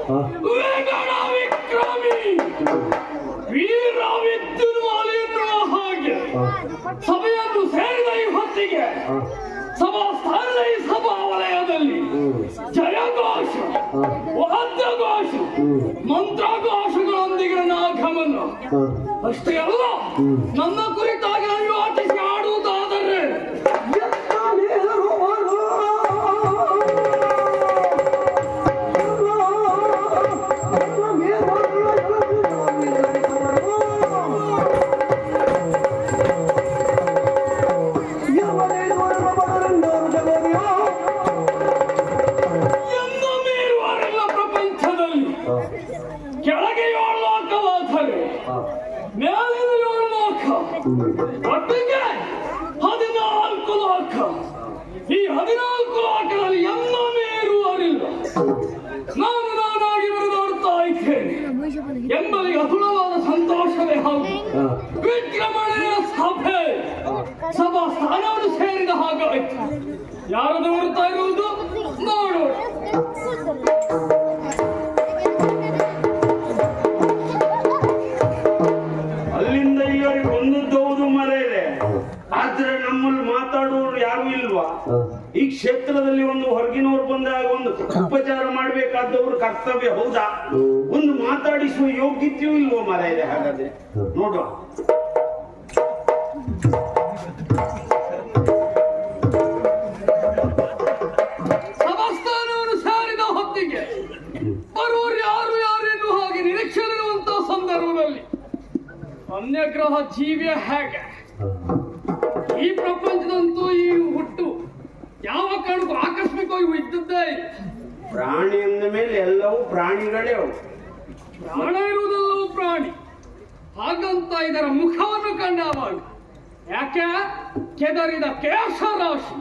ವೇಗಡ ವಿಕ್ರಮಿ ವೀರ ವಿದ್ಯುನ್ಮಾಲಿ ಎನ್ನುವ ಹಾಗೆ ಸಭೆಯನ್ನು ಸೇರಿದ ಈ ಹೊತ್ತಿಗೆ ಸಭಾ ಸ್ಥಾನದ ಈ ಸಭಾ ವಲಯದಲ್ಲಿ ಜಯಘೋಷ ವಾದ್ಯಘೋಷ ಮಂತ್ರಘೋಷಗಳೊಂದಿಗೆ ಆಗಮನ ಅಷ್ಟೇ ಅಲ್ಲ ನನ್ನ ಕುರಿತಾಗಿ ಯೋಚಿಸಿ ಆಡುವುದಾದರೆ ಕೆಳಗೆ 7 ಲೋಕವಾದರೆ ಮೇಲಿನ 7 ಲೋಕ ಒಟ್ಟಿಗೆ 14 ಲೋಕ. ಈ 14 ಲೋಕದಲ್ಲಿ ಎಲ್ಲ ಮೇರುವರಿಲ್ಲ. ನಾನು ನಾನಾಗಿ ಬರೆದಾಡ್ತಾ ಇದ್ದೇನೆ ಎಂಬಲ್ಲಿ ಅತುಲವಾದ ಸಂತೋಷವೇ ಹೌದು. ವಿಕ್ರಮಣೆಯ ಸಭೆ ಸಭಾ ಸ್ಥಾನವನ್ನು ಸೇರಿದ ಹಾಗಾಯ್ತು. ಯಾರು ನೋಡ್ತಾ ಇರುವುದು ನೋಡೋಣ. ಮಾತಾಡುವವರು ಯಾರು ಇಲ್ವಾ? ಈ ಕ್ಷೇತ್ರದಲ್ಲಿ ಒಂದು ಹೊರಗಿನವರು ಬಂದಾಗ ಒಂದು ಉಪಚಾರ ಮಾಡಬೇಕಾದವರು ಕರ್ತವ್ಯ ಹೌದಾ? ಒಂದು ಮಾತಾಡಿಸುವ ಯೋಗ್ಯತೆಯೂ ಇಲ್ವೋ ಮಾರಾಯ? ಹಾಗಾದ್ರೆ ನೋಡುವ. ಸಮಸ್ಥಾನವನ್ನು ಸಾರಿದ ಹೊತ್ತಿಗೆ ಬರುವರು ಯಾರು ಯಾರೆನ್ನು ಹಾಗೆ ನಿರೀಕ್ಷೆಯಿರುವಂತಹ ಸಂದರ್ಭದಲ್ಲಿ ಅನ್ಯಗ್ರಹ ಜೀವಿಯ ಹೇಗೆ ಈ ಪ್ರಪಂಚದಂತೂ ಈ ಹುಟ್ಟು ಯಾವ ಕಾರಣಕ್ಕೂ ಆಕಸ್ಮಿಕವಾಗಿ ಇದ್ದದ್ದೇ. ಪ್ರಾಣಿ ಅಂದ ಮೇಲೆ ಎಲ್ಲವೂ ಪ್ರಾಣಿಗಳೇ. ಪ್ರಾಣ ಇರುವುದೆಲ್ಲವೂ ಪ್ರಾಣಿ. ಹಾಗಂತ ಇದರ ಮುಖವನ್ನು ಕಂಡಾವಾಗ ಯಾಕೆ ಕೆದರಿದ ಕೇಶರಾಶಿ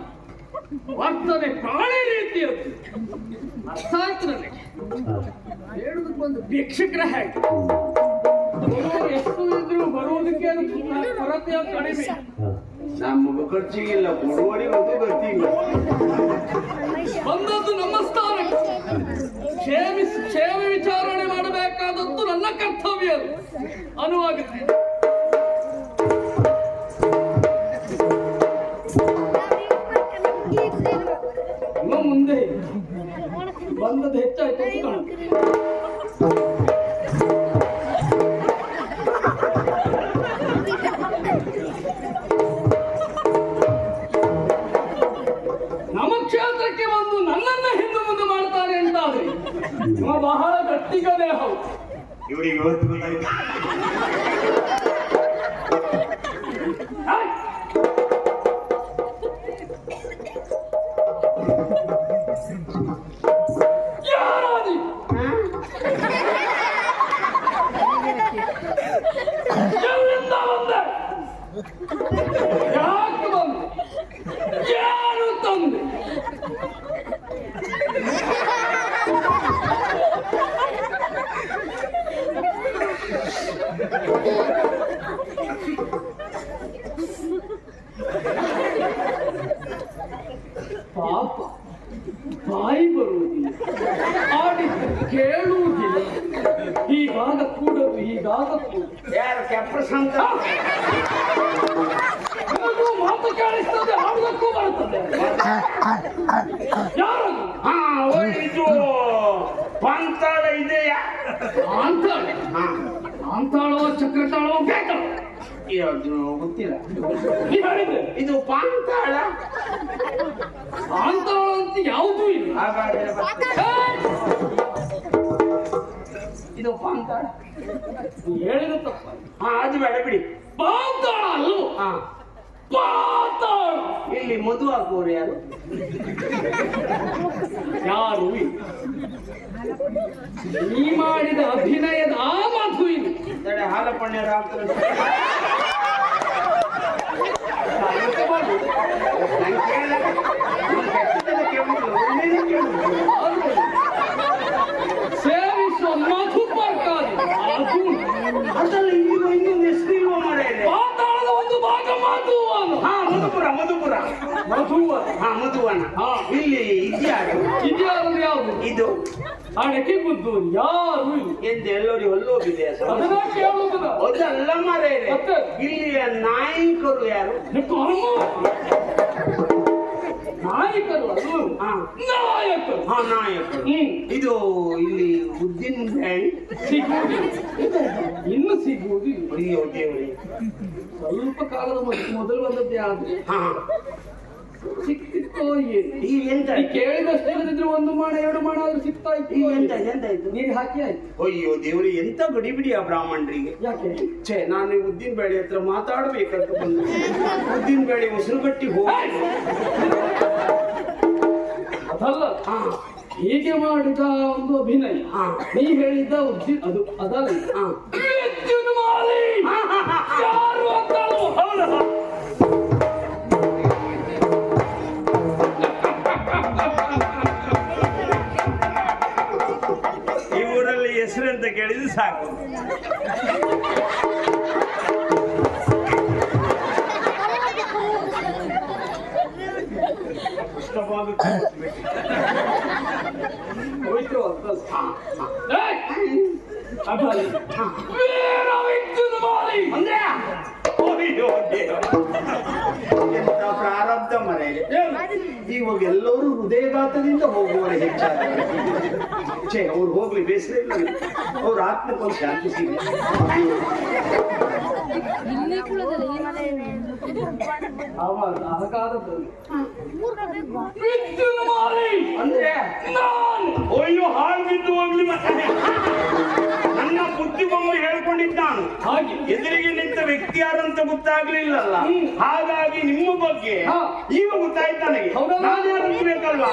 ವರ್ತನೆ ಪ್ರಾಣಿ ರೀತಿಯದ್ದು ಅರ್ಥ ಆಯ್ತು ನನಗೆ. ಹೇಳುವುದಕ್ಕೊಂದು ಭಿಕ್ಷುಕರ ಹೇಗೆ ಎಷ್ಟು ಇದ್ರು ಬರುವುದಕ್ಕೆ ಕೊರತೆಯ ಕಡಿಮೆ. ನಮಗೂ ಖರ್ಚಿಗಿಲ್ಲ, ಕೊಡುವವರಿಗಂತೂ ಖರ್ಚಿಗಿಲ್ಲ. ಬಂದದ್ದು ನಮ್ಮ ಸ್ಥಾನಕ್ಕೆ ಕ್ಷೇಮ ವಿಚಾರಣೆ ಮಾಡಬೇಕಾದದ್ದು ನನ್ನ ಕರ್ತವ್ಯ ಅನುವಾಗುತ್ತೆ. ಮುಂದೆ ಬಂದದ್ದು ಹೆಚ್ಚಾಯ್ತು. ನಮ್ಮ ಕ್ಷೇತ್ರಕ್ಕೆ ಬಂದು ನನ್ನನ್ನ ಹಿಂದೆ ಮುಂದೆ ಮಾಡ್ತಾರೆ ಅಂತಾದ್ರೆ ಬಹಳ ಗಟ್ಟಿಗನೇ ಹೌದು. ಇವರಿಗೆ ಇವತ್ತು ಗೊತ್ತಾಯ್ತು. ಯಾರಾದಿ ಎಲ್ಲಿಂದ ಬಂದೆ? ಯಾಕೆ ಬಂದೆ? ಯಾರು ತಂದೆ? ಪಾಪ ಬಾಯಿ ಬರುವುದಿಲ್ಲ, ಆಡಿದ್ದು ಕೇಳುವುದಿಲ್ಲ. ಹೀಗಾದ ಕೂಡದು ಹೀಗಾದ ಕೂಡು. ಯಾರು ಕೆಪ್ರಸಂತ ಮಾತು ಕೇಳಿಸ್ತದೆ, ಆಡುವುದಕ್ಕೂ ಬರುತ್ತದೆ. ಯಾರು? ಇದು ಪಾಂತಾಳ ಇದೆಯಾ? ಅಂತಾಳ ಅಂತಾಳೋ ಚಕ್ರತಾಳೋ ಬೇಕಲ್ಲ ಗೊತ್ತಿಲ್ಲ. ನೀ ಹೇಳಿದ್ದೆ ಇದು ಪಾಂತಾಳ ಅಂತಾಳ ಅಂತ ಯಾವುದೂ ಇಲ್ಲ. ಹಾಗಾದ್ರೆ ಇದು ಪಾಂತಾಳ ಹೇಳಿದ ತಪ್ಪ. ಅದು ಬೇಡ ಬಿಡಿ. ಪಾಂತಾಳ ಅಲ್ಲೋ ಪಾತಾಳ. ಇಲ್ಲಿ ಮಧು ಹಾಕುವರು ಯಾರು? ಯಾರು ನೀ ಮಾಡಿದ ಅಭಿನಯದ ಆ ಮಧು ಇದು. ಹಾಲಪ್ಪಣ್ಯರ ಸೇವಿಸುವ ಮಧುಪರ್ಕಾರಿ ಅದಲ್ಲ. ಇನ್ನೊಂದು ಎಷ್ಟು ಇಲ್ವ ಮಾಡೆ? ಪಾತಾಳದ ಒಂದು ಭಾಗ ಮಧುವನ. ಮಧುಪುರ ಮಧುಪುರ ಮಧುವನ. ಮಧುವನ. ಇಲ್ಲಿ ಇದ್ಯಾರು? ಇದ್ಯಾರು ಯಾವುದು? ಇದು ಅಡಕೆ ಗುದ್ದು ಯಾರು ಇಲ್ಲ. ಎಂತ ಎಲ್ಲರೂ ಹೊಲ್ಲೋಗಿದೆ ಅದನ್ನ ಕೇಳುವುದು ಅದಲ್ಲ ಮರೇರೆ. ಮತ್ತೆ? ಇಲ್ಲಿಯ ನಾಯಕರು ಯಾರು? ನಾಯಕರು ಅದು ನಾಯಕರು. ಹಾ ನಾಯಕರು. ಇದು ಇಲ್ಲಿ ಉದ್ದಿನ ಬ್ಯಾಳಿ ಸಿಗುವುದಿಲ್ಲ, ಇನ್ನು ಸಿಗುವುದಿಲ್ಲ. ಅಯ್ಯೋ ದೇವರೇ, ಸ್ವಲ್ಪ ಕಾಲದ ಮೊದಲು ಬಂದದ್ದೇ ಆದ್ರೆ ಹಾ ಸಿಕ್ತಿತ್ತೋ ಏನು? ಈಗ ಎಂತ ಕೇಳಿದಷ್ಟು ಇಲ್ಲದಿದ್ರೆ 1 ಮಾಣ 2 ಮಾಣ ಆದ್ರೂ ಸಿಗ್ತಾ ಇತ್ತು. ಈಗ ಎಂತ ಆಯ್ತು? ನೀರು ಹಾಕಿ ಆಯ್ತು. ಅಯ್ಯೋ ದೇವ್ರಿ, ಎಂತ ಗಡಿಬಿಡಿ ಆ ಬ್ರಾಹ್ಮಣರಿಗೆ. ಯಾಕೆ? ಛೇ, ನಾನು ಉದ್ದಿನ ಬೇಳೆ ಹತ್ರ ಮಾತಾಡ್ಬೇಕಂತ ಬಂದು ಉದ್ದಿನ ಬೇಳೆ ಉಸಿರುಗಟ್ಟಿ ಹೋಗಿ ಅದಲ್ಲ, ಹೀಗೆ ಮಾಡಿದ ಒಂದು ಅಭಿನಯ ನೀ ಹೇಳಿದ್ದ ಅದು ಅದಲ್ಲ. ವಿದ್ಯುನ್ ಮಾಲಿ ಯಾರು ಅಂತಲೂ ಈ ಊರಲ್ಲಿ ಹೆಸರು ಅಂತ ಕೇಳಿದ್ರೆ ಸಾಕು. ಎಂತ ಪ್ರಾರಬ್ಧ ಮನೆ. ಇವಾಗ ಎಲ್ಲರೂ ಹೃದಯಘಾತದಿಂದ ಹೋಗುವವರೆ ಹೆಚ್ಚಾದವರು. ಛೇ, ಅವ್ರು ಹೋಗ್ಲಿ, ಬೇಸರ ಇಲ್ಲ. ಅವ್ರ ಆತ್ಮಕ್ಕೊಂದು ಶಾಂತಿ ಸಿಗಲಿ. ಅಂದ್ರೆ ಅಯ್ಯೋ ಹಾಳು ಬಿದ್ದು ಹೋಗ್ಲಿ. ಮತ್ತೆ ನನ್ನ ಬುದ್ಧಿಗೊಮ್ಮೆ ಹೇಳ್ಕೊಂಡಿದ್ದಾನು. ಹಾಗೆ ಎದುರಿಗೆ ನಿಂತ ವ್ಯಕ್ತಿ ಯಾರಂತ ಗೊತ್ತಾಗ್ಲಿಲ್ಲಲ್ಲ, ಹಾಗಾಗಿ ನಿಮ್ಮ ಬಗ್ಗೆ ಈಗ ಗೊತ್ತಾಯ್ತು ನನಗೆ. ನಾನು ಯಾರಂತ ಬೇಕಲ್ವಾ?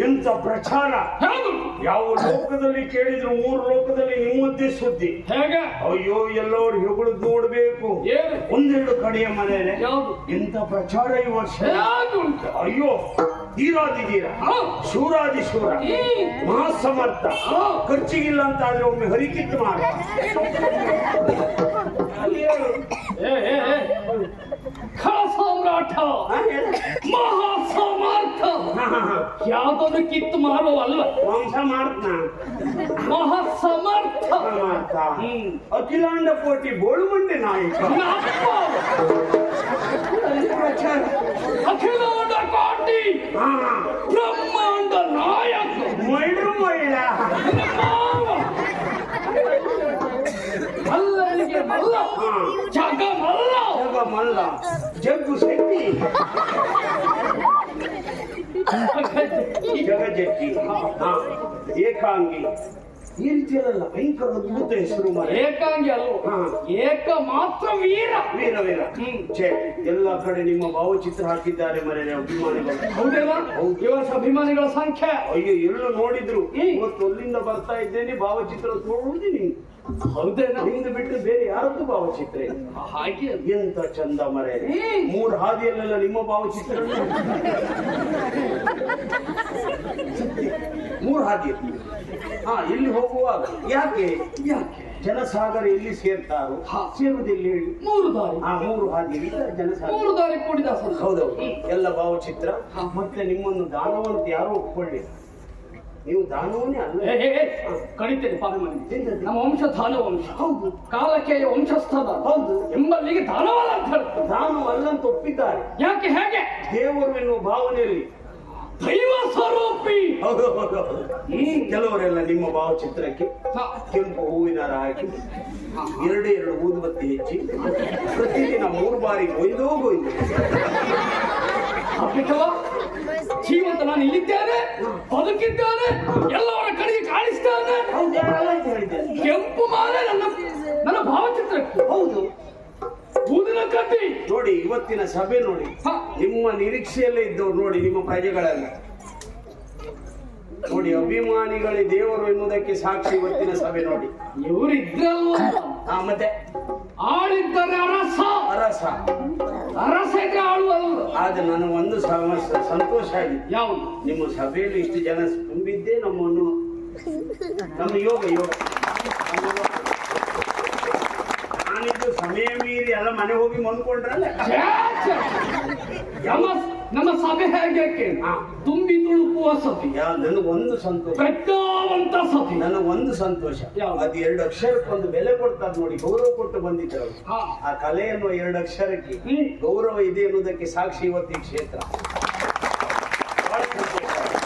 ಎಂತ ಪ್ರಚಾರ! ಯಾವ ಲೋಕದಲ್ಲಿ ಕೇಳಿದ್ರು 3 ಲೋಕದಲ್ಲಿ ನಿಮ್ಮದ್ದೇ ಸುದ್ದಿ. ಹೇಗೆ? ಅಯ್ಯೋ, ಎಲ್ಲರೂ ಹೆಗುಳದ್ ನೋಡ್ಬೇಕು. 1-2 ಕಡೆಯ ಮನೆಯಲ್ಲಿ ಎಂತ ಪ್ರಚಾರ ಈ ವರ್ಷ. ಅಯ್ಯೋ, ಧೀರಾದಿಧೀರ, ಶೂರಾದಿಶೂರ, ಮಹಾಸಮರ್ಥ, ಖರ್ಚಿಗಿಲ್ಲ ಅಂತ ಆದ್ರೆ ಒಮ್ಮೆ ಹರಿಕಿತ್ತು ಮಾಡ. ಸಾಮ್ರಾಟ, ಮಹಾಸಮರ್ಥ, ಯಾವ್ದೊಂದು ಕಿತ್ತು ಮಾರೋ ಅಲ್ಲ, ವಂಶ ಮಾಡ್ತ ಮಹಾಸಮರ್ಥ, ಅಖಿಲಾಂಡ ಕೋಟಿ ಬೋಳುಮಂಡೆ ನಾಯಕ, ಅಖಿಲಾಂಡ ಕೋಟಿ ಬ್ರಹ್ಮಾಂಡ ನಾಯಕ, ಮೈಡು ಮೈಳ ಮಲ್ಲನಿಗೆ ಮಲ್ಲ, ಜಗ ಮಲ್ಲ, ಜಗ ಮಲ್ಲ, ಜಗ್ಗು ಶೆಟ್ಟಿ, ಜಗಜಟ್ಟಿ, ಏಕಾಂಗಿ, ಈ ರೀತಿಯಲ್ಲ ಭಯಂಕರ ಅದ್ಭುತ ಹೆಸರು. ಏಕಾಂಗಿ ಅಲ್ವ, ಏಕ ಮಾತ್ರ ವೀರ, ವೀರ ವೀರ. ಛೇ, ಎಲ್ಲ ಕಡೆ ನಿಮ್ಮ ಭಾವಚಿತ್ರ ಹಾಕಿದ್ದಾರೆ ಮರೆ ಅಭಿಮಾನಿಗಳು. ಹೌದೇನಾ? ಇವರ ಅಭಿಮಾನಿಗಳ ಸಂಖ್ಯೆ ಅಯ್ಯೋ, ಎಲ್ಲೂ ನೋಡಿದ್ರು. ಇವತ್ತು ಅಲ್ಲಿಂದ ಬರ್ತಾ ಇದ್ದೇನೆ, ಭಾವಚಿತ್ರ ನೋಡಿದೀನಿ. ಹೌದೇನಾ? ಹಿಂದೆ ಬಿಟ್ಟು ಬೇರೆ ಯಾರದ್ದು ಭಾವಚಿತ್ರ ಹಾಗೆ ಎಂತ ಚಂದ ಮರೆ. 3 ಹಾದಿಯಲ್ಲೆಲ್ಲ ನಿಮ್ಮ ಭಾವಚಿತ್ರ. 3 ಹಾದಿ. ಇಲ್ಲಿ ಹೋಗುವಾಗ ಯಾಕೆ ಜನಸಾಗರ ಎಲ್ಲಿ ಸೇರ್ತಾರೋ ಹಾ. ಸೇರುವುದಿಲ್ಲ ಹೇಳಿ 3 ದಾರಿ. ಆ 3 ಹಾದಿ ಜನಸಾಗರ 3 ದಾರಿ ಕೂಡಿದ ಸಂತ. ಹೌದೌದು. ಎಲ್ಲ ಭಾವಚಿತ್ರ ಮತ್ತೆ ನಿಮ್ಮನ್ನು ದಾನವಂತ ಯಾರು ಒಪ್ಕೊಳ್ಳಿ, ನೀವು ದಾನವನ್ನೇ ಅಲ್ಲ. ಕಡಿತೇನೆ ಪಾಪ ಮನೆ. ನಮ್ಮ ವಂಶ ದಾನ ವಂಶ. ಹೌದು. ಕಾಲಕೇಯ ವಂಶಸ್ಥದ. ಹೌದು. ಎಂಬಲ್ಲಿಗೆ ದಾನವಲ್ಲ ಅಂತ ಹೇಳ್ತಾರೆ. ದಾನವಲ್ಲ ಅಂತ ಒಪ್ಪಿದ್ದಾರೆ. ಯಾಕೆ ಹೇಗೆ? ದೇವರು ಎನ್ನುವ ಭಾವನೆಯಲ್ಲಿ ದೈವ ಸ್ವರೂಪಿ. ಹೌದು. ಕೆಲವರೆಲ್ಲ ನಿಮ್ಮ ಭಾವಚಿತ್ರಕ್ಕೆ ಕೆಂಪು ಹೂವಿನ ಹಾರ ಹಾಕಿ 2 ಊದುಬತ್ತಿ ಹೆಚ್ಚಿ ಪ್ರತಿದಿನ 3 ಬಾರಿ ಕೊಯ್ದು ಅಪ್ಪಿಕವ ಜೀವಂತ ನಾನು ಇಲ್ಲಿದ್ದೇನೆ, ಬದುಕಿದ್ದೇನೆ, ಎಲ್ಲವರ ಕಡೆಗೆ ಕಾಣಿಸ್ತೇನೆ. ಕೆಂಪು ಮಾಲೆ ನನ್ನ ಭಾವಚಿತ್ರಕ್ಕೆ. ಹೌದು. ಊದಿನ ಕಡ್ಡಿ ನೋಡಿ, ಇವತ್ತಿನ ಸಭೆ ನೋಡಿ, ನಿಮ್ಮ ನಿರೀಕ್ಷೆಯಲ್ಲೇ ಇದ್ದವ್ರು ನೋಡಿ, ನಿಮ್ಮ ಪ್ರಜೆಗಳೆಲ್ಲ ನೋಡಿ, ಅಭಿಮಾನಿಗಳೇ ದೇವರು ಎನ್ನುವುದಕ್ಕೆ ಸಾಕ್ಷಿ ಇವತ್ತಿನ ಸಭೆ ನೋಡಿ. ಇವರಿದ್ರಲ್ವ ಮತ್ತೆ ಆಳಿದ್ದಾರೆ ಅರಸ. ಅರಸ ಇದ್ರೆ ಆಳುವಲ್ಲ. ಆದ್ರೆ ನನಗೆ ಒಂದು ಸಂತೋಷ ಆಗಿದೆ. ಯಾವುದು? ನಿಮ್ಮ ಸಭೆಯಲ್ಲಿ ಇಷ್ಟು ಜನ ತುಂಬಿದ್ದೇ ನಮ್ಮ ಯೋಗ ನಾನಿದ್ದು ಸಮಯ ಮೀರಿ ಎಲ್ಲ ಮನೆ ಹೋಗಿ ಮನ್ಕೊಂಡ್ರಲ್ಲ. ನಮ್ಮ ಸಭೆ ಹೇಗೆ ತುಂಬಿ ತುಳುಕುವ ಸಭೆ. ನನಗೊಂದು ಸಂತೋಷ, ಕಟ್ಟಾವಂತ ಸಭೆ. ನನಗೊಂದು ಸಂತೋಷ, ಅದು 2 ಅಕ್ಷರಕ್ಕೊಂದು ಬೆಲೆ ಕೊಡ್ತಾರೆ ನೋಡಿ, ಗೌರವ ಕೊಟ್ಟು ಬಂದಿದ್ರು. ಆ ಕಲೆ ಎನ್ನುವ 2 ಅಕ್ಷರಕ್ಕೆ ಗೌರವ ಇದೆ ಎನ್ನುವುದಕ್ಕೆ ಸಾಕ್ಷಿ ಇವತ್ತಿ ಕ್ಷೇತ್ರ.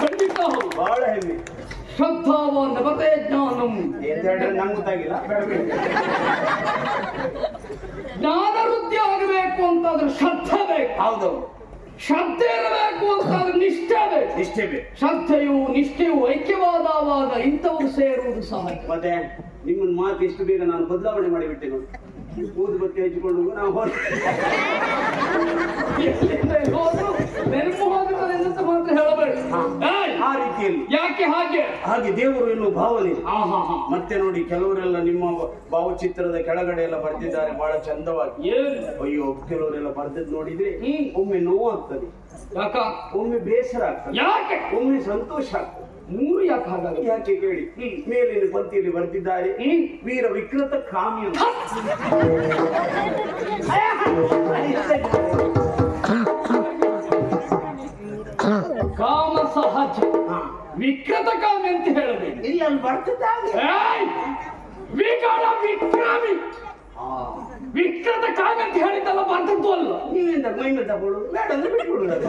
ಖಂಡಿತ ಬಹಳ ಹೆಮ್ಮೆ. ಶ್ರದ್ಧಾವ ನವತೆ ಜ್ಞಾನಂ ಎಂತ ಹೇಳಿದ್ರೆ ನಂಗೆ ಗೊತ್ತಾಗಿಲ್ಲ. ಜ್ಞಾನ ವೃದ್ಧಿ ಆಗಬೇಕು ಅಂತಾದ್ರೆ ಶ್ರದ್ಧೆ ಬೇಕು. ಹೌದು. ಶ್ರದ್ಧೆ ಇರಬೇಕು ಅಂತಾದ್ರೆ ನಿಷ್ಠೆ ಬೇಕು. ಶ್ರದ್ಧೆಯು ನಿಷ್ಠೆಯು ಐಕ್ಯವಾದವಾಗ ಇಂಥವ್ರು ಸೇರುವುದು ಸಹಜ. ಮತ್ತೆ ನಿಮ್ಮನ್ನ ಮಾತು ಎಷ್ಟು ಬೇಗ ನಾನು ಬದಲಾವಣೆ ಮಾಡಿಬಿಟ್ಟೆ ನೋಡಿ. ಊದುಬತ್ತಿ ಹಚ್ಚಿಕೊಂಡು ನಾವು ನೆನಪು ಹೋಗುತ್ತದೆ ಅಂತ ಮಾತ್ರ ಹೇಳಬೇಡಿ. ಆ ರೀತಿಯಲ್ಲಿ ಯಾಕೆ ಹಾಗೆ ದೇವರು ಎನ್ನುವ ಭಾವನೆ. ಮತ್ತೆ ನೋಡಿ, ಕೆಲವರೆಲ್ಲ ನಿಮ್ಮ ಭಾವಚಿತ್ರದ ಕೆಳಗಡೆ ಎಲ್ಲ ಬರ್ತಿದ್ದಾರೆ ಬಹಳ ಚಂದವಾಗಿ. ಅಯ್ಯೋ, ಕೆಲವರೆಲ್ಲ ಬರ್ದದ್ ನೋಡಿದ್ರೆ ಒಮ್ಮೆ ನೋವಾಗ್ತದೆ, ಒಮ್ಮೆ ಬೇಸರ ಆಗ್ತದೆ, ಒಮ್ಮೆ ಸಂತೋಷ ಆಗ್ತದೆ. 3 ಯಾಕೆ ಹಾಗಾಗಿ? ಯಾಕೆ ಕೇಳಿ, ಮೇಲಿನ ಪಂಕ್ತಿಯಲ್ಲಿ ಬರ್ತಿದ್ದಾರೆ ವೀರ ವಿಕೃತ ಕಾಮ್ಯ. ಕಾಮ ಸಹಜ, ವಿಕೃತ ಕಾಮ್ಯ ಅಂತ ಹೇಳಬೇಕು. ಇಲ್ಲ, ಅಲ್ಲಿ ಬರ್ತಿದ್ದಾರೆ ವಿಕ್ರಮಿ. ವಿಕೃತ ಕಾಮ್ಯ ಅಂತ ಹೇಳಿದ್ದಲ್ಲ, ಬರ್ತದ್ದು ಅಲ್ಲ. ನೀವೆಂತ ಮೈಮೇಲೆ ತಗೊಳ್ಳು, ಬೇಡ ಅಂದ್ರೆ ಬಿಟ್ಬಿಡುದು.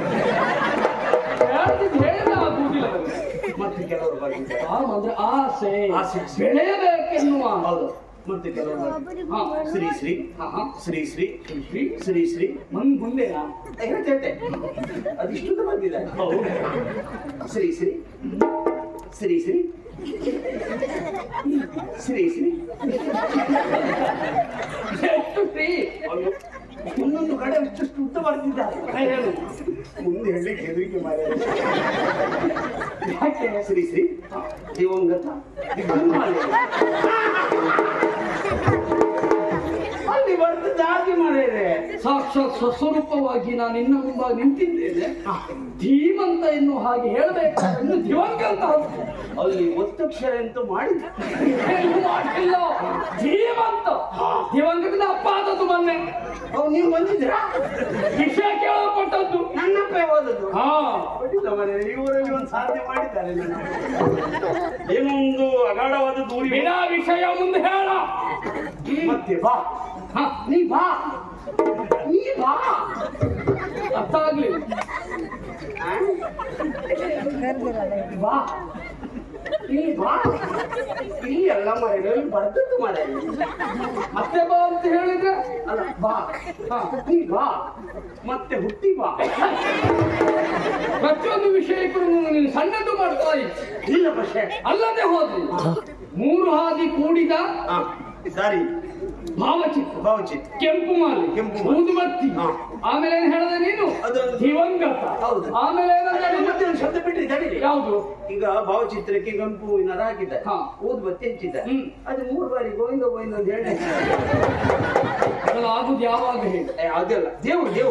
ಹೇಳಿದ್ರೆ ಆಗುವುದಿಲ್ಲ. ಮತ್ತೆ ಕೆಲವರು ಬರ್ತಿದ್ದಾರೆ ಅಂದ್ರೆ ಆಸೆ ಬೆಳೆಯಬೇಕೆನ್ನುವ. ಹೌದು. ಮತ್ತೆ ಕೆಲವರು ಶ್ರೀ ಶ್ರೀ ಶ್ರೀ ಶ್ರೀ ಶ್ರೀ ಶ್ರೀ ಶ್ರೀ ಮುಂದೆ ಹೇಳ್ತೇನೆ, ಅದಿಷ್ಟು ಬಂದಿದೆ. ಶ್ರೀ ಶ್ರೀ ಶ್ರೀ ಶ್ರೀ ಶ್ರೀ ಶ್ರೀ ಎಷ್ಟು ಶ್ರೀ. ಇನ್ನೊಂದು ಕಡೆ ಅಷ್ಟು ಉದ್ದ ಬರ್ತಿದ್ದಾರೆ. ಮುಂದೆ ಹೇಳಲಿಕ್ಕೆ ಹೆದರಿಕೆ ಮಾಡಿ. ಯಾಕೆ? ಶ್ರೀ ಶ್ರೀ ದಿವಂಗತ ಅಲ್ಲಿ ಬರ್ತಿದ್ದಾಗಿ ಮಾಡಿದೆ. ಸಾಕ್ಷಾತ್ ಸ್ವಸ್ವರೂಪವಾಗಿ ನಾನು ಇನ್ನ ಮುಂಬಾಗಿ ನಿಂತಿದ್ದೇನೆ. ಧೀಮಂತ ಎನ್ನುವ ಹಾಗೆ ಹೇಳಬೇಕು. ಇನ್ನು ದಿವಂಗತ ಅಲ್ಲಿ ಒತ್ತಕ್ಷರ ಅಂತೂ ಮಾಡಿಲ್ಲ. ಧೀಮಂತ ದಿವಂಗತದ ಅಪ್ಪ ಆದದ್ದು ಮೊನ್ನೆ. ನೀವು ಬಂದಿದ್ದೀರಾ? ವಿಷಯ ಕೇಳಲ್ಪಟ್ಟದ್ದು ನನ್ನಪ್ಪ ಓದದ್ದು. ಇವರಲ್ಲಿ ಒಂದು ಸಾಧನೆ ಮಾಡಿದ್ದಾರೆ. ಏನೋ ಒಂದು ಅಗಾಢವಾದ ದೂರಿ. ಬಿಡ ವಿಷಯ ಮುಂದೆ ಹೇಳ. ಮತ್ತೆ ಬಾ, ನೀ ಬಾ, ಅರ್ಥ ಆಗ್ಲಿ. ಬಾ, ಇಲ್ಲಿ ಎಲ್ಲ ಮರೆಯಲ್ಲಿ ಬರ್ತದ್ದು ಮಾರೆ. ಮತ್ತೆ ಬಾ ಅಂತ ಹೇಳಿದ್ರೆ ಅಲ್ಲ, ಬಾ, ನೀ ಬಾ, ಮತ್ತೆ ಹುಟ್ಟಿ ಬಾ. ಪ್ರತಿಯೊಂದು ವಿಷಯಕ್ಕೂ ನೀನು ಸಣ್ಣದು ಮಾಡ್ತಾ ಇದ್ದೆ. ಇಲ್ಲ പക്ഷേ ಅಲ್ಲದೆ ಹೋದ್ರಿ 3 ಹಾದಿ ಕೂಡಿದ ದಾರಿ. ಭಾವಚಿತ್ರ, ಕೆಂಪು ಮಾಲೆ, ಊದುಬತ್ತಿ. ಆಮೇಲೆ ಏನ್ ಹೇಳಿದೆ ನೀನು? ದಿವಂಗತ. ಆಮೇಲೆ ಶಬ್ದ ಬಿಟ್ಟಿದ್ದಾರೆ. ಯಾವುದು? ಈಗ ಭಾವಚಿತ್ರಕ್ಕೆ ಕೆಂಪು ಹೂವಿನ ಹಾಕಿದ್ದಾರೆ, ಊದುಬತ್ತಿ ಹಚ್ಚಿದ್ದಾರೆ. ಅದು 3 ಬಾರಿ ಗೋವಿಂದ ಗೋವಿಂದ ಅಂತ ಹೇಳಿ ಆಗುದು ಯಾವಾಗ ಹೇಳಿ? ಅದೆಲ್ಲ ದೇವ್ರು.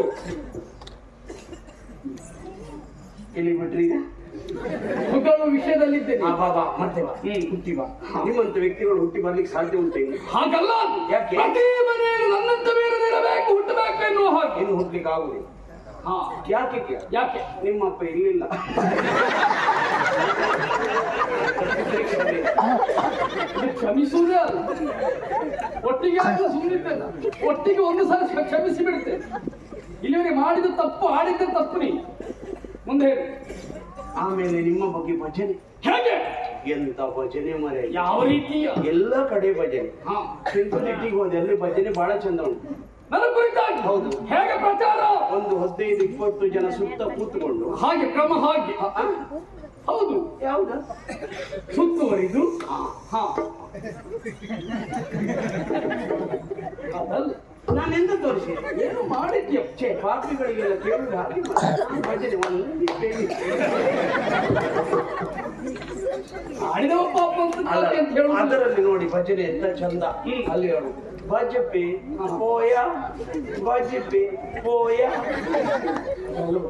ಎಲ್ಲಿ ಬಿಟ್ರಿ ಈಗ? ಹೊಗಳ ವಿಷಯದಲ್ಲಿದ್ದೇನೆ. ಬಾಬಾ ಮತ್ತೆ ಬಾ. ಹುಟ್ಟಿ ಬಾ. ನಿಮ್ಮಂತ ವ್ಯಕ್ತಿಗಳು ಹುಟ್ಟಿ ಬರ್ಲಿಕ್ಕೆ ಸಾಧ್ಯ ಉಂಟು ಇನ್ನು? ಹಾಗಲ್ಲ, ಯಾಕೆ? ಪ್ರತಿ ಮನೆಯಲ್ಲಿ ನನ್ನಂತ ಬೇರೆ ಇರಬೇಕು, ಹುಟ್ಟಬೇಕು ಎನ್ನುವ ಹಾಗೆ. ಇನ್ನು ಹುಟ್ಲಿಕ್ಕೆ ಆಗುದಿಲ್ಲ. ಯಾಕೆ? ಯಾಕೆ? ನಿಮ್ಮಪ್ಪ ಇಲ್ಲಿಲ್ಲ. ಕ್ಷಮಿಸುವುದೇ ಅಲ್ಲ, ಒಟ್ಟಿಗೆ ಸುಮ್ಮನಿದ್ದೇನೆ, ಒಟ್ಟಿಗೆ ಒಂದು ಸಲ ಕ್ಷಮಿಸಿ ಬಿಡುತ್ತೇನೆ. ಇಲ್ಲಿವರೆಗೆ ಮಾಡಿದ ತಪ್ಪು, ಆಡಿದ್ದ ತಪ್ಪು. ನೀ ಮುಂದೆ ಹೇಳಿ. ಆಮೇಲೆ ನಿಮ್ಮ ಬಗ್ಗೆ ಭಜನೆ ಹೇಗೆ? ಎಂತ ಭಜನೆ ಮರೆ, ಯಾವ ರೀತಿಯ? ಎಲ್ಲ ಕಡೆ ಭಜನೆ. ಸಿಂಪಲಿಟಿಗೆ ಹೋದೆ, ಅಲ್ಲಿ ಭಜನೆ ಬಹಳ ಚಂದ ಉಂಟು. ನನ್ನ ಕುರಿತಾಗಿ? ಹೌದು. ಹೇಗೆ ಪ್ರಚಾರ? ಒಂದು 15-20 ಜನ ಸುತ್ತ ಕೂತ್ಕೊಂಡು ಹಾಗೆ ಕ್ರಮ ಹಾಗೆ. ಹೌದು. ಯಾವ್ದ ಸುತ್ತುವರಿದು. ಅದಲ್ಲ, ನಾನೆಂತ ತೋರಿಸಿ ಏನು ಮಾಡಿದ್ಯ? ಪಾಪಿಗಳಿಗೆಲ್ಲ ಕೇಳುವುದು ಹಾಗೆ ಭಜನೆ ಆಡಿದವ ಪಾಪ ಅಂತ ಹೇಳುದು. ಅದರಲ್ಲಿ ನೋಡಿ ಭಜನೆ ಎಂತ ಚಂದ. ಅಲ್ಲಿ ಹೇಳು ಭಜಪೆ ಪೋಯ ಭಜಪೆ ಪೋಯ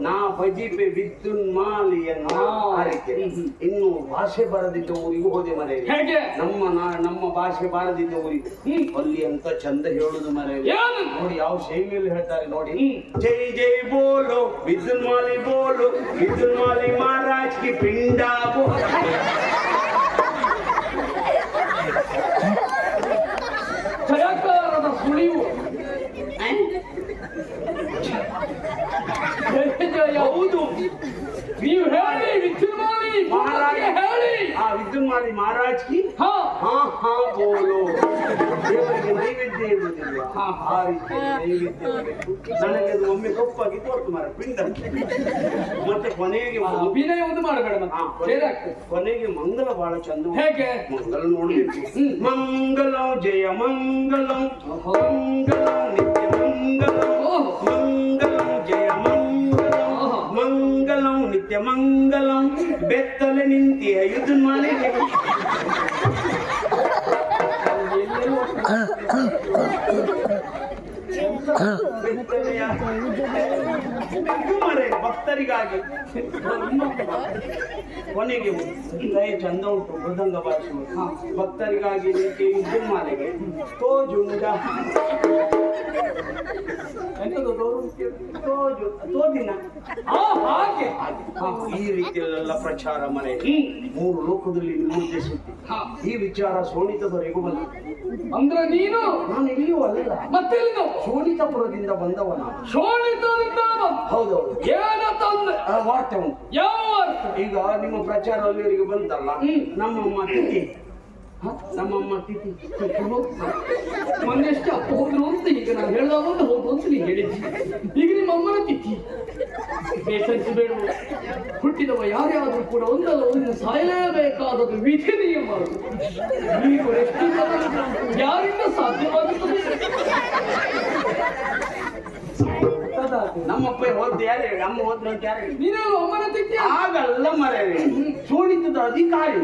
ನಾ ಭಜಿಪೆ ವಿದ್ಯುನ್ಮಾಲಿಯನ್ನು ಆರಿಕೆ. ಇನ್ನು ಭಾಷೆ ಬರದಿದ್ದ ಊರಿಗೂ ಹೋದೆ ಮರೆ. ಹೇಗೆ? ನಮ್ಮ ಭಾಷೆ ಬಾರದಿದ್ದ ಊರಿಗೆ ಅಲ್ಲಿ ಅಂತ ಚಂದ ಹೇಳುದು ಮರೆ. ನೋಡಿ ಯಾವ ಶೈಲಿಯಲ್ಲಿ ಹೇಳ್ತಾರೆ ನೋಡಿ. ಜೈ ಜೈ ಬೋಲೋ ವಿದ್ಯುನ್ಮಾಲಿ ಬೋಲೋ ವಿದ್ಯುನ್ಮಾಲಿ ಮಹಾರಾಜ್ ಕಿ ಪಿಂಡ ಜಯಕಾರದ ಸುಳಿವು. ಹೌದು, ನೀವು ಹೇಳಿ ವಿದ್ಯುನ್ಮಾಲಿ ಮಹಾರಾಜ ಹೇಳಿ. ವಿದ್ಯುನ್ಮಾಲಿ ಮಹಾರಾಜ್ ಕಿ ಬೋಲೋ. ದೇವರಿಗೆ ನೈವೇದ್ಯ ಇರುವುದಿಲ್ಲ, ಆ ರೀತಿ ನೈವೇದ್ಯ ಇರಬೇಕು. ನನಗೆ ಅದು ಒಮ್ಮೆ ಕಪ್ಪಾಗಿ ತೋರ್ತು ಮಾರ ಪಿಂಡ. ಮತ್ತೆ ಕೊನೆಗೆ ಅಭಿನಯ ಒಂದು ಮಾಡಬೇಡ. ಕೊನೆಗೆ ಮಂಗಲ ಬಹಳ ಚಂದ. ಹೇಗೆ? ಮಂಗಲ ನೋಡ್ಬೇಕು. ಮಂಗಲಂ ಜಯ ಮಂಗಲಂ ಮಂಗಲಂ ನಿತ್ಯ ಮಂಗಲಂ ಮಂಗಲಂ ಜಯ ಮಂಗಲಂ ಮಂಗಲಂ ನಿತ್ಯ ಮಂಗಲಂ. ಬೆತ್ತಲೆ ನಿಂತಿಯ ಯುದ್ಧ ಮಾಡಿ ಭಕ್ತರಿಗಾಗಿ ಕೊನೆಗೆ ದಯ ಚಂದ ಉಂಟು ಮೃದಂಗ ಭಾಷೆ. ಭಕ್ತರಿಗಾಗಿ ನೀತಿ ಯುದ್ಧ ಮಾಲೆಗೆ ತೋಜುಂಡ ತೋದಿನ ಹಾಗೆ ಈ ರೀತಿಯಲ್ಲೆಲ್ಲ ಪ್ರಚಾರ ಮನೆ 3 ಲೋಕದಲ್ಲಿ ಮೂರ್ತಿ ಸುದ್ದಿ. ಈ ವಿಚಾರ ಸೋಣಿತದವರೆಗೂ ಬಂದ. ಅಂದ್ರೆ ನೀನು? ನಾನು ಇಲ್ಲಿಯೂ ಅಲ್ಲ, ಮತ್ತೆ ಶೋಣಿತಪುರದಿಂದ ಬಂದವನ. ಶೋಣಿತದಿಂದ? ಹೌದೌದು. ಏನ ತಂದೆ? ವಾರ್ತೆ ಉಂಟು. ಯಾವ ವಾರ್ತೆ? ಈಗ ನಿಮ್ಮ ಪ್ರಚಾರ ಅಲ್ಲಿವರೆಗೆ ಬಂತಲ್ಲ. ನಮ್ಮಮ್ಮ ತಿಥಿ ಮೊನ್ನೆಷ್ಟು ಅಪ್ಪ ಹೋದ್ರು ಅಂತ ಈಗ ನಾನು ಹೇಳಿದಾಗ ಹೌದು ಅಂತ ನೀ ಹೇಳಿದ್ದಿ. ಈಗ ನಿಮ್ಮ ಅಮ್ಮನ ತಿಥಿ. ಬೇಸರಿಸಬೇಡ. ಹುಟ್ಟಿದವ ಯಾರ್ಯಾದ್ರೂ ಕೂಡ ಒಂದಲ್ಲ ಒಂದು ಸಾಯಲೇಬೇಕಾದದ್ದು ವಿಧಿ ನಿಯಮ. ನೀವು ಯಾರಿಂದ ಸಾಧ್ಯವಾಗುತ್ತದೆ? ನಮ್ಮಪ್ಪ ಹೋದ್ ಯಾರು ಹೇಳಿ? ಅಮ್ಮ ಹೋದ್ರು ಅಂತ ಯಾರು ಹೇಳಿ? ನೀನೇನು ಅಮ್ಮನ ತಿಥಿ? ಆಗಲ್ಲ ಮರೆ, ಶೋಣಿತದ ಅಧಿಕಾರಿ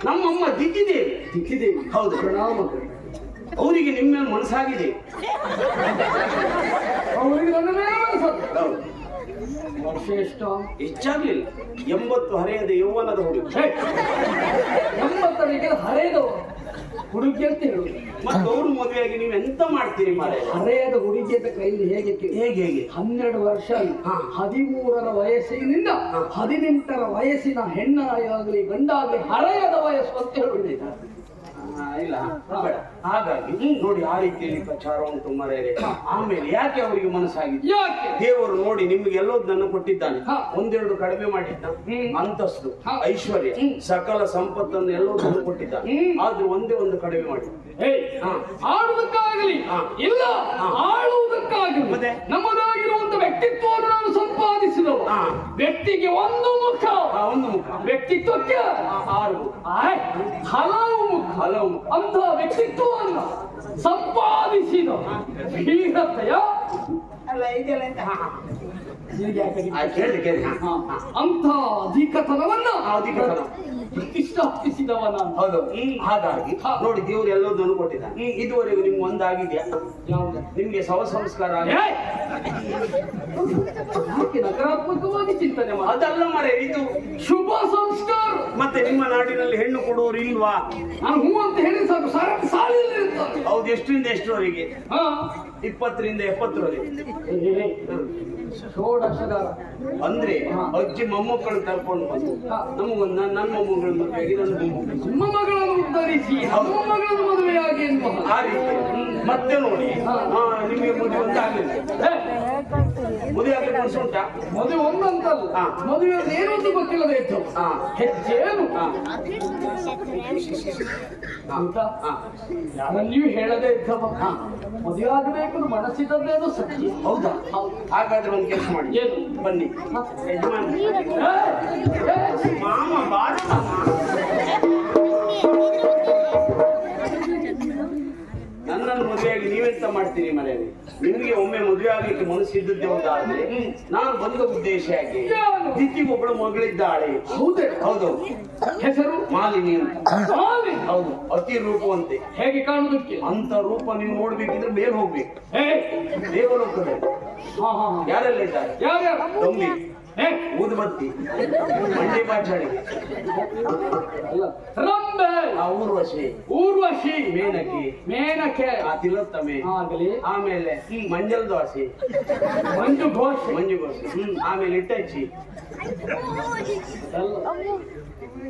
ನಮ್ಮಮ್ಮ ದಿಕ್ಕಿದೇವಿ. ಹೌದು, ಪ್ರಣಾಮಗಳು. ಅವರಿಗೆ ನಿಮ್ಮ ಮೇಲೆ ಮನಸ್ಸಾಗಿದೆ. ಅವರಿಗೆ ನನ್ನ ಮೇಲೆ ಮನಸ್ಸು. ವರ್ಷ ಎಷ್ಟು? ಹೆಚ್ಚಾಗ್ಲಿಲ್ಲ. 80 ಹರೆಯದ ಯೌವನದ ಹುಡುಗಿ. 80 ಹರೆಯದವ ಹುಡುಗಿ ಅಂತ ಹೇಳುದು. ಮತ್ತೆ ಅವ್ರು ಮದುವೆಯಾಗಿ ನೀವು ಎಂತ ಮಾಡ್ತೀರಿ ಮಾರೆ? ಹರೆಯದ ಹುಡುಗಿ ಅಂತ ಕೈಲಿ ಹೇಗೆ 12 ವರ್ಷ 13ರ ವಯಸ್ಸಿನಿಂದ 18ರ ವಯಸ್ಸಿನ ಹೆಣ್ಣಾಗಲಿ ಗಂಡಾಗಲಿ ಹರೆಯದ ವಯಸ್ಸು ಅಂತ ಹೇಳುವುದಿಲ್ಲ. ಇಲ್ಲ ಬೇಡ. ಹಾಗಾಗಿ ನೋಡಿ ಆ ರೀತಿಯಲ್ಲಿ ಪ್ರಚಾರ ಉಂಟು ಮರೆಯರೆ. ಆಮೇಲೆ ಯಾಕೆ ಅವರಿಗೆ ಮನಸ್ಸಾಗಿದೆ? ಯಾಕೆ? ದೇವರು ನೋಡಿ ನಿಮ್ಗೆ ಎಲ್ಲೋದನ್ನು ಕೊಟ್ಟಿದ್ದಾನೆ. ಒಂದೆರಡು ಕಡಿಮೆ ಮಾಡಿದ್ದ. ಅಂತಸ್ತು, ಐಶ್ವರ್ಯ, ಸಕಲ ಸಂಪತ್ತನ್ನು ಎಲ್ಲೋದನ್ನು ಕೊಟ್ಟಿದ್ದಾನೆ. ಆದ್ರೂ ಒಂದೇ ಒಂದು ಕಡಿಮೆ ಮಾಡಿ. ಆಡುವುದಕ್ಕಾಗಲಿ ಇಲ್ಲ ಆಳುವುದಕ್ಕಾಗಲಿ ನಮ್ಮದಾಗಿರುವಂತ ವ್ಯಕ್ತಿತ್ವವನ್ನು ನಾನು ಸಂಪಾದಿಸಿದವ. ವ್ಯಕ್ತಿಗೆ ಒಂದು ಮುಖ, ವ್ಯಕ್ತಿತ್ವಕ್ಕೆ 6 ಹಲವು ಮುಖ. ಅಂತ ವ್ಯಕ್ತಿತ್ವವನ್ನು ಸಂಪಾದಿಸಿದ ಧೀರತೆಯ ಅಂತ ಅಧಿಕತನವನ್ನ ಪ್ರತಿಷ್ಠಾಪಿಸಿದವ ನಾನು. ಹೌದು. ಹಾಗಾಗಿ ನೋಡಿ ದೇವ್ರು ಎಲ್ಲದನ್ನು ಕೊಟ್ಟಿದ್ದಾನೆ. ಇದುವರೆಗೂ ನಿಮ್ಗೆ ಒಂದಾಗಿದೆಯಾ? ಯಾವ್ದು? ನಿಮ್ಗೆ ಶವ ಸಂಸ್ಕಾರ ಆಗಿದೆ? ಯಾಕೆ ನಕಾರಾತ್ಮಕವಾಗಿ ಚಿಂತನೆ ಮಾಡಿ? ಅದಲ್ಲ ಮರೆ, ಇದು ಶುಭ ಸಂಸ್ಕಾರ. ಮತ್ತೆ ನಿಮ್ಮ ನಾಡಿನಲ್ಲಿ ಹೆಣ್ಣು ಕೊಡುವವರು ಇಲ್ವಾ? ನಾನು ಹೂ ಅಂತ ಹೇಳಿ ಸಾಕು, ಸಾಲಿಲ್ಲ ಇರ್ತಾರೆ. ಹೌದು. ಎಷ್ಟರಿಂದ ಎಷ್ಟರವರೆಗೆ? 20ರಿಂದ 70ರವರೆಗೆ. ಷೋಡಶಗಾರ ಅಂದ್ರೆ ಅಜ್ಜಿ ಮೊಮ್ಮಕ್ಕಳು ಕರ್ಕೊಂಡು ಬಂದು ನಮಗೊಂದು ನನ್ನ ಮೊಮ್ಮಗಳನ್ನು ಮದುವೆಯಾಗಿ ನನ್ನ ನಿಮ್ಮ ಮಗಳನ್ನು ಉದ್ಧರಿಸಿ ನಮ್ಮ ಮಗಳನ್ನು ಮದುವೆಯಾಗಿ ಎನ್ನುವ ಆ ರೀತಿ. ಮತ್ತೆ ನೋಡಿ ನಿಮಗೆ ಮದುವೆ ಅಂತ ಆಗ್ಲಿಲ್ಲ. ಮದುವೆ ಆಗ್ಲಿಕ್ಕೆ ಮನಸ್ಸು ಉಂಟಾ? ಮದುವೆ ಒಂದಂತಲ್ಲ, ಮದುವೆ ಏನೊಂದು ಗೊತ್ತಿಲ್ಲದೆ ಇತ್ತು. ಹೆಜ್ಜೇನು ಯಾರಲ್ಲಿಯೂ ಹೇಳದೇ ಇದ್ದವ. ಮದುವೆ ಆಗಬೇಕು ಮನಸ್ಸಿದ್ದದ್ದೇನು ಸತ್ಯ. ಹೌದಾ? ಹಾಗಾದ್ರೆ ಒಂದು ಕೆಲಸ ಮಾಡಿ, ಏನು? ಬನ್ನಿ ಯಜಮಾನ ಮಾಮ ಬಾರ. ನನ್ನನ್ನು ಮದುವೆಯಾಗಿ ನೀವೆಂತ ಮಾಡ್ತೀರಿ ಮನೆಯಲ್ಲಿ? ನಿಮಗೆ ಒಮ್ಮೆ ಮದುವೆ ಆಗ್ಲಿಕ್ಕೆ ಮನಸ್ಸಿದ್ದದ್ದೇ ಒಂದಾದ್ರೆ ನಾನು ಬಂದ ಉದ್ದೇಶ ಯಾಕೆ? ದಿಕ್ಕಿಗೊಬ್ಬಳು ಮಗಳಿದ್ದಾಳೆ. ಹೌದೇ? ಹೌದು. ಹೆಸರು ಮಾಲಿನಿ ಅಂತ. ಹೌದು. ಅತಿ ರೂಪವಂತೆ. ಹೇಗೆ ಕಾಣುದಕ್ಕೆ? ಅಂತ ರೂಪ ನೀವು ನೋಡ್ಬೇಕಿದ್ರೆ ಮೇಲೆ ಹೋಗ್ಬೇಕು. ದೇವಲೋಕದಲ್ಲಿ ಯಾರೆಲ್ಲ ಇದ್ದಾರೆ? ಯಾರ್ಯಾರು? ತಂಬಿ, ಊದುಬತ್ತಿ, ಮಂಡಿ ಬಾಚಣಿ, ರಂಬೆ, ಊರ್ವಶಿ, ಊರ್ವಶಿ, ಮೇನಕಿ, ಮೇನಕೆ, ತಿಲೋತ್ತಮೆ, ಆಗಲಿ. ಆಮೇಲೆ ಮಂಜಲ್ ದೋಸೆ, ಮಂಜು ಘೋಷ, ಮಂಜು ಘೋಷೆ, ಆಮೇಲೆ ಇಟ್ಟಚ್ಚಿ,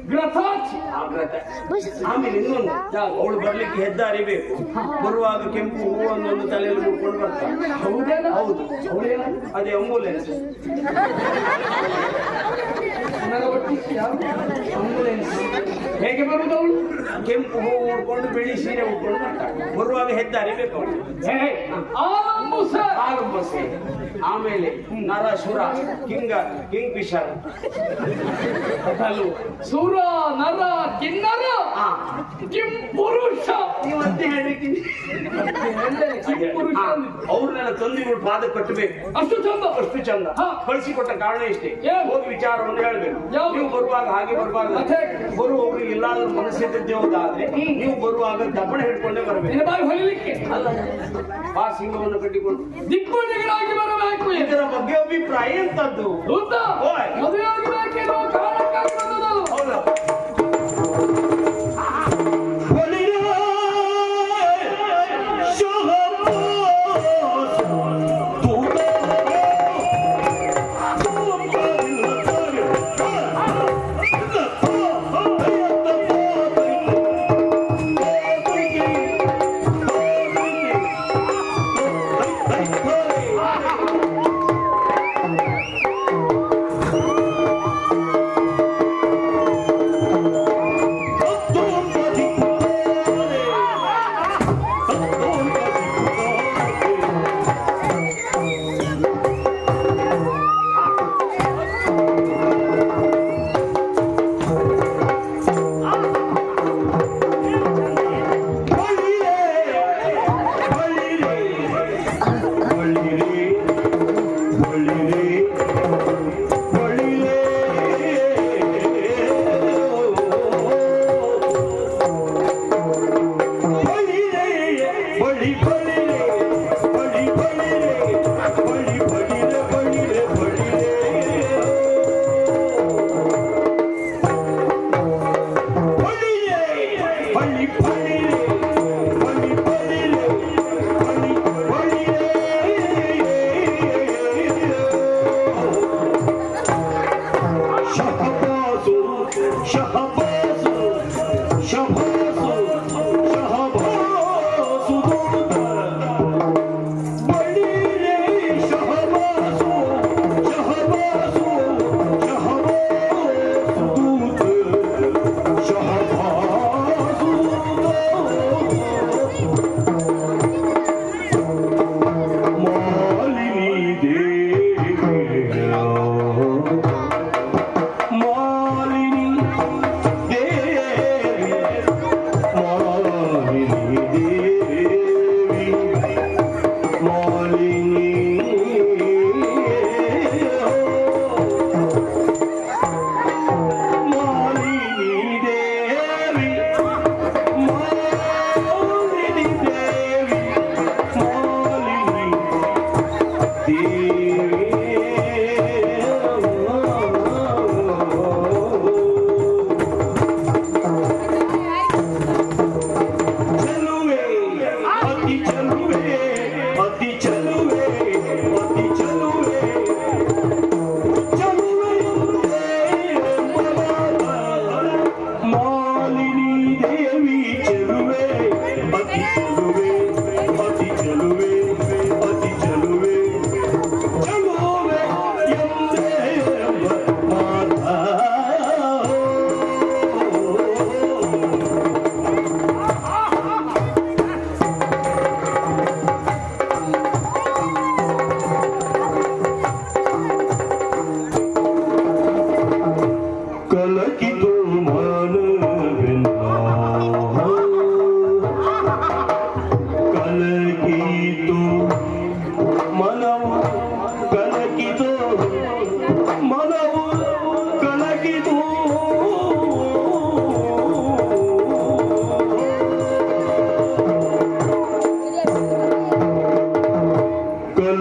ಗ್ರಥಾಚಿ, ಆಮೇಲೆ ಇನ್ನೊಂದು ಅವಳು ಬರ್ಲಿಕ್ಕೆ ಹೆದ್ದಾರಿ ಬೇಕು. ಬರುವಾಗ ಕೆಂಪು ಹೂವನ್ನೊಂದು ತಲೆಯಲ್ಲಿ ಮುಟ್ಕೊಂಡು ಬರ್ತಾಳೆ. ಹೌದು. ಅದೇ ಆಂಬುಲೆನ್ಸ್. ಆಂಬುಲೆನ್ಸ್ ಹೇಗೆ ಬರುವುದು ಅವಳು? ಕೆಂಪು ಹೂವು ಉಡ್ಕೊಂಡು ಬಿಳಿ ಸೀರೆ ಉಟ್ಕೊಂಡು ಬರ್ತಾಳೆ. ಬರುವಾಗ ಹೆದ್ದಾರಿ ಬೇಕು ಅವಳು. ಆಲಂಬಸೆ, ಆಮೇಲೆ ನರಸುರ, ಕಿಂಗ್ ಫಿಶರ್, ಸುರ, ನರ, ಕಿನ್ನರ, ಕಿಂ ಪುರುಷ. ನೀವು ಅಂತ ಹೇಳ್ಬೇಕಿಲ್ಲ. ಅವ್ರನ್ನೆಲ್ಲ ತಂದಿಗಳು ಪಾದ ಕಟ್ಟಬೇಕು. ಅಷ್ಟು ಚಂದ, ಅಷ್ಟು ಚಂದ. ಕಳಿಸಿಕೊಟ್ಟ ಕಾರಣ ಇಷ್ಟೇ. ಹೋಗಿ ವಿಚಾರವನ್ನು ಹೇಳ್ಬೇಕು. ನೀವು ಬರುವಾಗ ಹಾಗೆ ಬರುವಾಗ ಬರುವವರು ಎಲ್ಲಾದ್ರೂ ಮನಸ್ಸಿದ್ದೇ ಹೋದಾದ್ರೆ ನೀವು ಬರುವಾಗ ದಪ್ಪಣ ಹಿಡ್ಕೊಂಡೇ ಬರಬೇಕು. ಹೊಲಿಲಿಕ್ಕೆ ಅಲ್ಲ, ಆ ಸಿಂಹವನ್ನು ಕಟ್ಟಿಕೊಂಡು ದಿಗ್ಬಂಧಿಗಳಾಗಿ ಬರಬೇಕು. ಇದರ ಬಗ್ಗೆ ಅಭಿಪ್ರಾಯ ಎಂತದ್ದು? ಮದುವೆ ಆಗಬೇಕೇನೋ ಕಾರಣಕ್ಕಾಗಿ ಬಂದದ್ದು. ಹೌದು.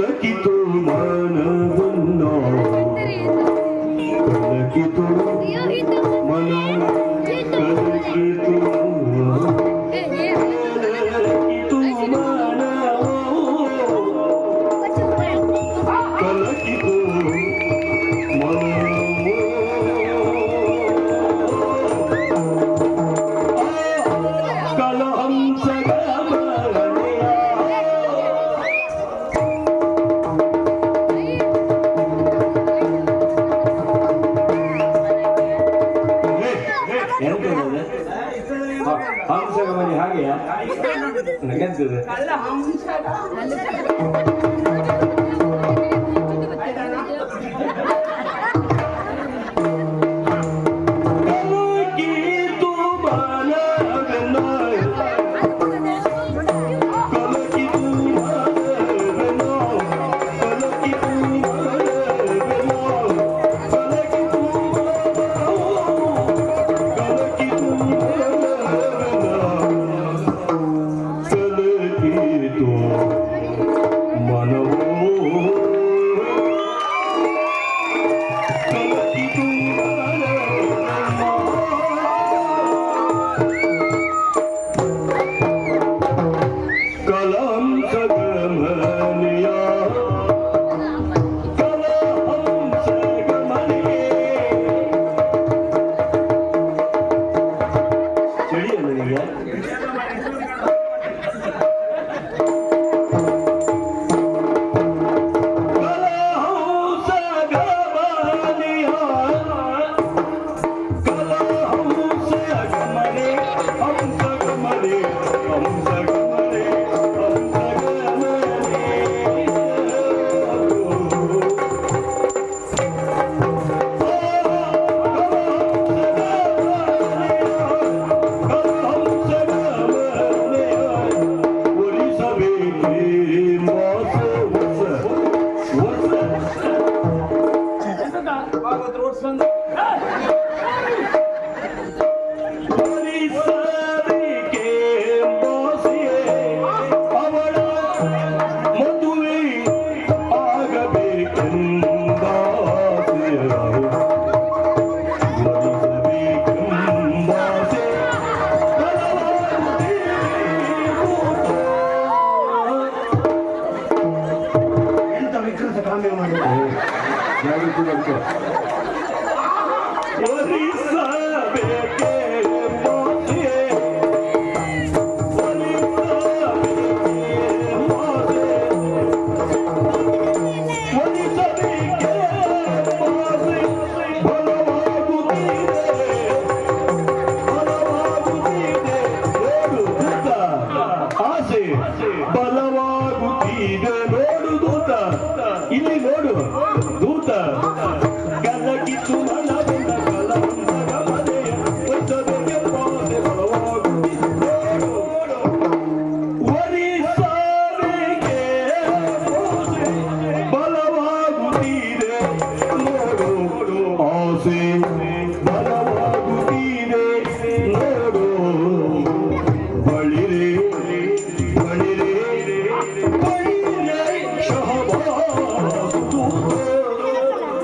ಕಲಕಿತು ಮನವನ್ನ ಕಲಕಿತು ಮನ ಕಲಕಿತು ಕಲಕಿತು ಮನ ಕಲಕಿತು ಹಂಸಗ ಮನೆ ಹಾಗೆಯಾ ನನಗಂತದೆ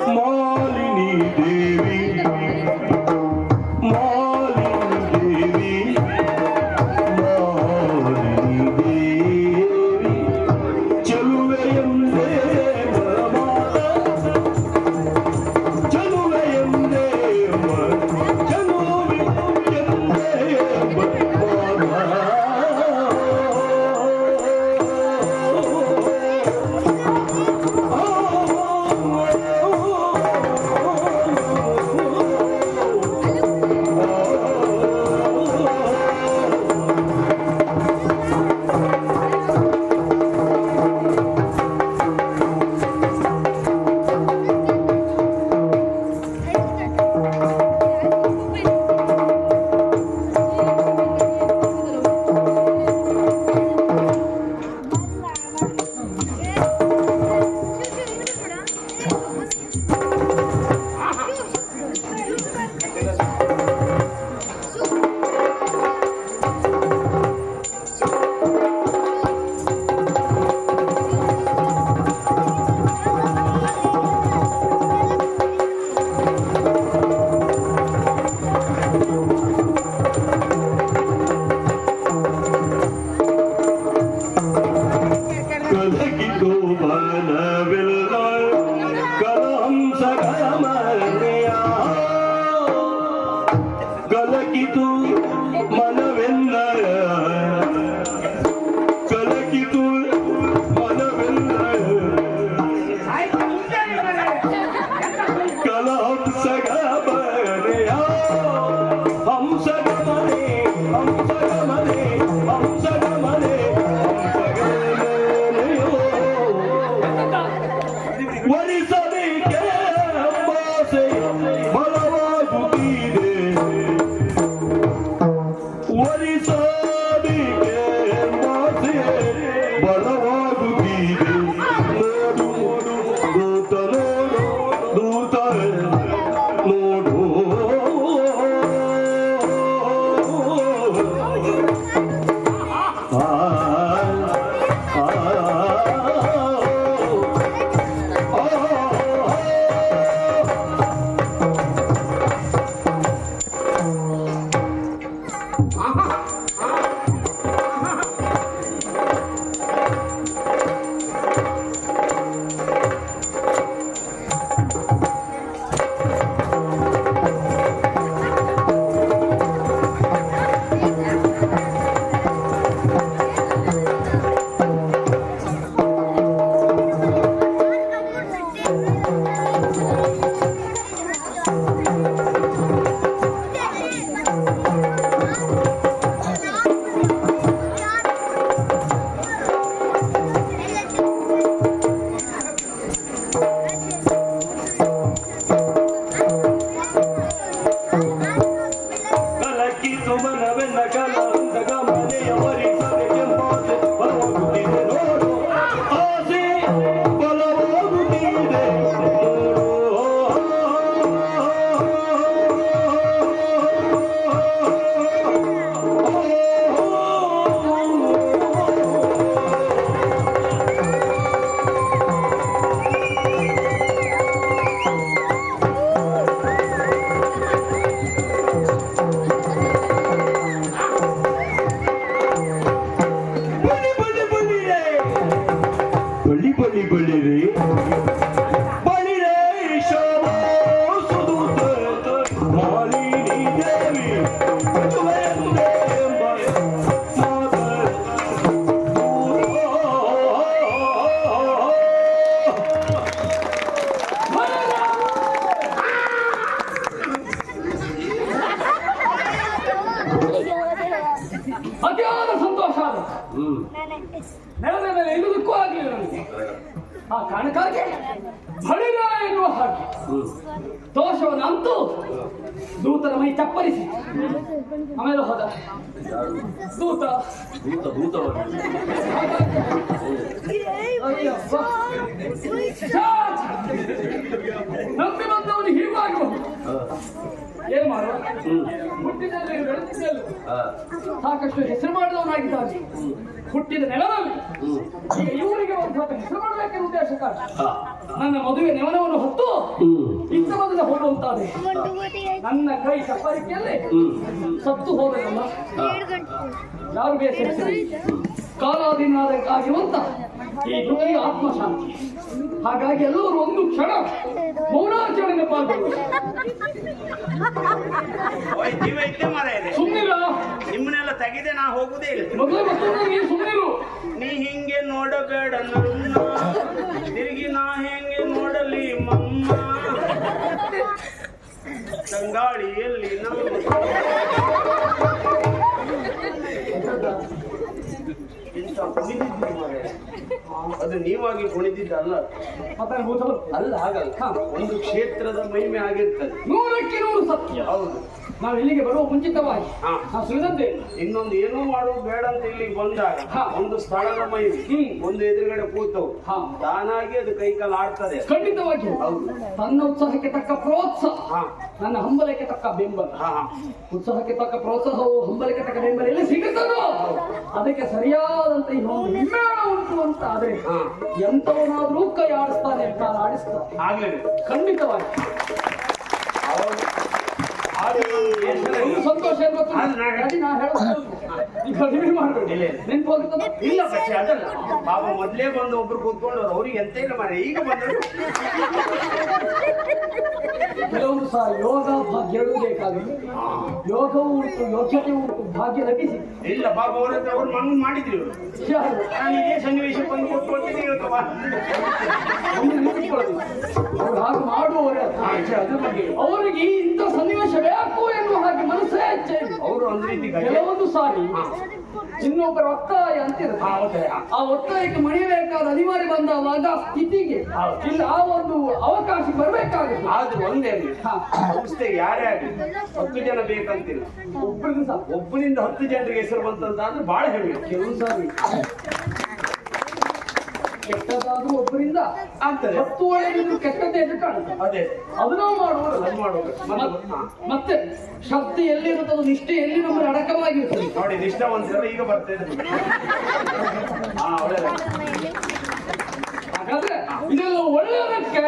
Ma ಅತಿಯಾದ ಸಂತೋಷ ಆದ. ನೆಲದ ಮೇಲೆ ಇರುವುದಕ್ಕೂ ಆಗಲಿಲ್ಲ ನನಗೆ. ಆ ಕಾರಣಕ್ಕಾಗಿ ಬಳಿರ ಎನ್ನುವ ಹಾಗೆ ದೋಷವನ್ನಂತೂ ದೂತನ ಮೈ ಚಪ್ಪರಿಸಿ ಆಮೇಲೆ ಹೋದ ದೂತ ನಂಬಿ ಬಂದವನು ಹೀಗಾಗಬಹುದು. ಏನ್ ಮಾಡುವ, ಹುಟ್ಟಿದಲ್ಲಿ ಬೆಳೆದಿದ್ದಲ್ಲೂ ಸಾಕಷ್ಟು ಹೆಸರು ಮಾಡಿದವನಾಗಿದ್ದಾನೆ. ಹುಟ್ಟಿದ ನೆಲದಲ್ಲಿ ಈಗ ಇವರಿಗೆ ಒಂದು ಸ್ವಲ್ಪ ಹೆಸರು ಮಾಡಬೇಕೆಂಬ ಉದ್ದೇಶಕ್ಕಾಗಿ ನನ್ನ ಮದುವೆ ನೆವನವನ್ನು ಹೊತ್ತು ಇತ್ತ ಮೊದಲ ಹೋಗುವಂತಾದೆ. ನನ್ನ ಕೈ ಚಪ್ಪರಿಕೆಯಲ್ಲೇ ಸತ್ತು ಹೋದನಲ್ಲ, ಯಾರು ಬೇಸರಿಸಿದೆ ಕಾಲಾಧೀನಾಗಿರುವಂತ ಈ ದುಃಖಿಯ ಆತ್ಮಶಾಂತಿ. ಹಾಗಾಗಿ ಎಲ್ಲರೂ ಒಂದು ಕ್ಷಣ ಮೌನಾಚರಣೆ ಪಾಲ್ಗೊಳ್ಳುವ. ಸುಮ್ಮನಿಲ್ಲ, ನಿಮ್ಮನ್ನೆಲ್ಲ ತೆಗೆದೆ ನಾ ಹೋಗುದೇ ಇಲ್ಲ. ಮೊದಲೇ ಮತ್ತೊಂದು ಸುಮ್ಮನಿರು. ನೀ ಹಿಂಗೆ ನೋಡಬೇಡ ನನ್ನ, ತಿರುಗಿ ನಾ ಹೆಂಗೆ ನೋಡಲಿ ಮಮ್ಮ, ತಂಗಾಳಿಯಲ್ಲಿ ನಮ್ಮ ಅದು ನೀವಾಗಿ ಕುಣಿದಿದ್ದಲ್ಲ ಅಲ್ಲ, ಹಾಗಲ್ಲ. ಒಂದು ಕ್ಷೇತ್ರದ ಮಹಿಮೆ ಆಗಿರ್ತದೆ. 100% ಸತ್ಯ. ಹೌದು. ನಾವು ಇಲ್ಲಿಗೆ ಬರುವ ಮುಂಚಿತವಾಗಿ ನಾವು ಸುಳಿದಂತೆ ಇನ್ನೊಂದು ಏನೂ ಮಾಡೋದು ಬೇಡ ಅಂತ ಇಲ್ಲಿಗೆ ಬಂದಾಗ ಒಂದು ಸ್ಥಳದ ಮಹಿಮೆ, ಒಂದು ಎದುರುಗಡೆ ಕೂತವು ತಾನಾಗಿ ಅದು ಕೈಕಾಲು ಆಡ್ತದೆ. ಖಂಡಿತವಾಗಿ ತನ್ನ ಉತ್ಸಾಹಕ್ಕೆ ತಕ್ಕ ಪ್ರೋತ್ಸಾಹ, ನನ್ನ ಹಂಬಲಕ್ಕೆ ತಕ್ಕ ಬೆಂಬಲ. ಉತ್ಸಾಹಕ್ಕೆ ತಕ್ಕ ಪ್ರೋತ್ಸಾಹವು ಹಂಬಲಕ್ಕೆ ತಕ್ಕ ಬೆಂಬಲ ಎಲ್ಲಿ ಸಿಗುತ್ತದೋ ಅದಕ್ಕೆ ಸರಿಯಾದಂತ ಹಿಮ್ಮೇಳ ಉಂಟು ಅಂತ ಆದ್ರೆ ಎಂತವನಾದ್ರೂ ಕೈ ಆಡಿಸ್ತಾನೆ ಅಂತ ಆಡಿಸ್ತಾನೆ. ಆಗ್ಲೇ ಖಂಡಿತವಾಗಿ ಸಂತೋಷ ನೆನ್ಪು ಹೋಗುತ್ತದೆ. ಇಲ್ಲ ಪಕ್ಷೆ ಅದಲ್ಲ, ಪಾಪ ಮೊದ್ಲೇ ಬಂದು ಒಬ್ರು ಕೂತ್ಕೊಂಡವ್ರು, ಅವ್ರಿಗೆ ಎಂತ ಇಲ್ಲ ಮಾರೆ, ಈಗ ಬಂದ್ರು. ಕೆಲವೊಂದು ಸಹ ಯೋಗ ಭಾಗ್ಯ ಬೇಕಾಗುತ್ತೆ. ಯೋಗವೂ ಉಂಟು, ಯೋಗ್ಯತೆ ಉಂಟು, ಭಾಗ್ಯ ಲಭಿಸಿ ಇಲ್ಲ ಪಾಪ ಅವ್ರ ಹತ್ರ ಅವ್ರು ಮಂಗ್ ಮಾಡಿದ್ರು ಇವರು. ನಾನು ಇದೇ ಸನ್ನಿವೇಶಕ್ಕೆ ಬಂದು ಕೂತ್ಕೊಳ್ತೀನಿ ಇವತ್ತು. ಅವ್ರು ಹಾಗೆ ಮಾಡುವವರೇ ಅದ್ರ ಬಗ್ಗೆ ಅವರಿಗೆ ಇಂಥ ಸನ್ನಿವೇಶ ಬೇಕು ಎನ್ನುವ ಹಾಗೆ ಮನಸ್ಸೇ ಹೆಚ್ಚೆ. ಅವರು ಒಂದು ರೀತಿ ಕೆಲವೊಂದು ಸಾರಿ ಇನ್ನೊಬ್ಬರ ಒತ್ತಾಯ ಅಂತಿರುತ್ತೆ. ಆ ಒತ್ತಾಯಕ್ಕೆ ಮಣಿಯಬೇಕಾದ ಅನಿವಾರ್ಯ ಬಂದವಾಗ ಸ್ಥಿತಿಗೆ ಇಲ್ಲ ಆ ಒಂದು ಅವಕಾಶ ಬರಬೇಕಾಗುತ್ತೆ. ಆದ್ರೂ ಒಂದೇ ಸಂಸ್ಥೆ ಯಾರೇ ಆಗಲಿ 10 ಜನ ಬೇಕಂತಿಲ್ಲ, ಒಬ್ಬನಿಂದ 10 ಜನರಿಗೆ ಹೆಸರು ಬಂತಂದ್ರೆ ಬಹಳ ಹೇಳಿ. ಕೆಲವು ಸಾರಿ ಕೆಟ್ಟದಾದ್ರೂ ಒಬ್ಬರಿಂದ ಆಗ್ತದೆ 10 ಒಳ್ಳೆದಿದ್ರು ಕೆಟ್ಟದ್ದೇ ಅಂತ ಕಾಣುತ್ತೆ. ಅದೇ ಅದು ನಾವು ಮಾಡುವುದಲ್ಲ. ಅದು ಮಾಡುವುದು. ಮತ್ತೆ ಶ್ರದ್ಧೆ ಎಲ್ಲಿರುತ್ತದೋ ನಿಷ್ಠೆ ಎಲ್ಲಿ ನಮ್ಮ ಅಡಕವಾಗಿರ್ತದೆ. ನೋಡಿ ನಿಷ್ಠಾವಂತರ ಈಗ ಬರ್ತೇನೆ. ಒಳ್ಳೆದ. ಹಾಗಾದ್ರೆ ಇದೆಲ್ಲ ಒಳ್ಳೆಯದಕ್ಕೆ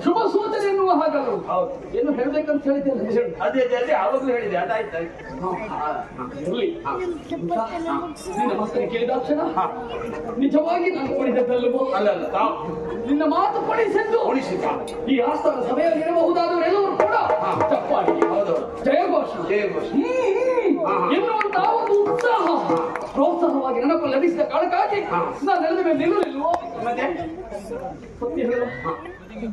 ಶುಭ ಸೂಚನೆ ಎನ್ನುವ ಹಾಗಲ್ಲ. ಹೌದು. ಏನು ಹೇಳ್ಬೇಕಂತ ಹೇಳಿದ್ದೇನೆ. ಅದೇ ಅದೇ ಆವಾಗಲೂ ಹೇಳಿದೆ ಅದಾಯ್ತು. ಇರ್ಲಿ. ನಿನ್ನ ಮಾತನ್ನು ಕೇಳಿದ ಕ್ಷಣ ನಿಜವಾಗಿ ನಾನು ಕೊಡಿದ್ದಲ್ಲವೋ ಅಲ್ಲಲ್ಲ ನಿನ್ನ ಮಾತು ಕೊಡಿಸಿದ್ದು ಉಳಿಸಿದ ಈ ಆಸ್ಥಾನ ಸಭೆಯಲ್ಲಿ ಇರಬಹುದಾದವರೆಲ್ಲರೂ ಕೂಡ ಚಪ್ಪಾಡಿ ಹೌದು ಜಯಘೋಷ ಜಯಘೋಷ ಎನ್ನುವಂತಹ ಒಂದು ಉತ್ಸಾಹ ಪ್ರೋತ್ಸಾಹವಾಗಿ ನೆನಪು ಲಭಿಸಿದ ಕಾರಣಕ್ಕಾಗಿ ನಾನು ನೆಲದ ಮೇಲೆ ನಿಲ್ಲಲಿಲ್ವೋ. ಮತ್ತೆ ಸತ್ಯ ಹೇಳು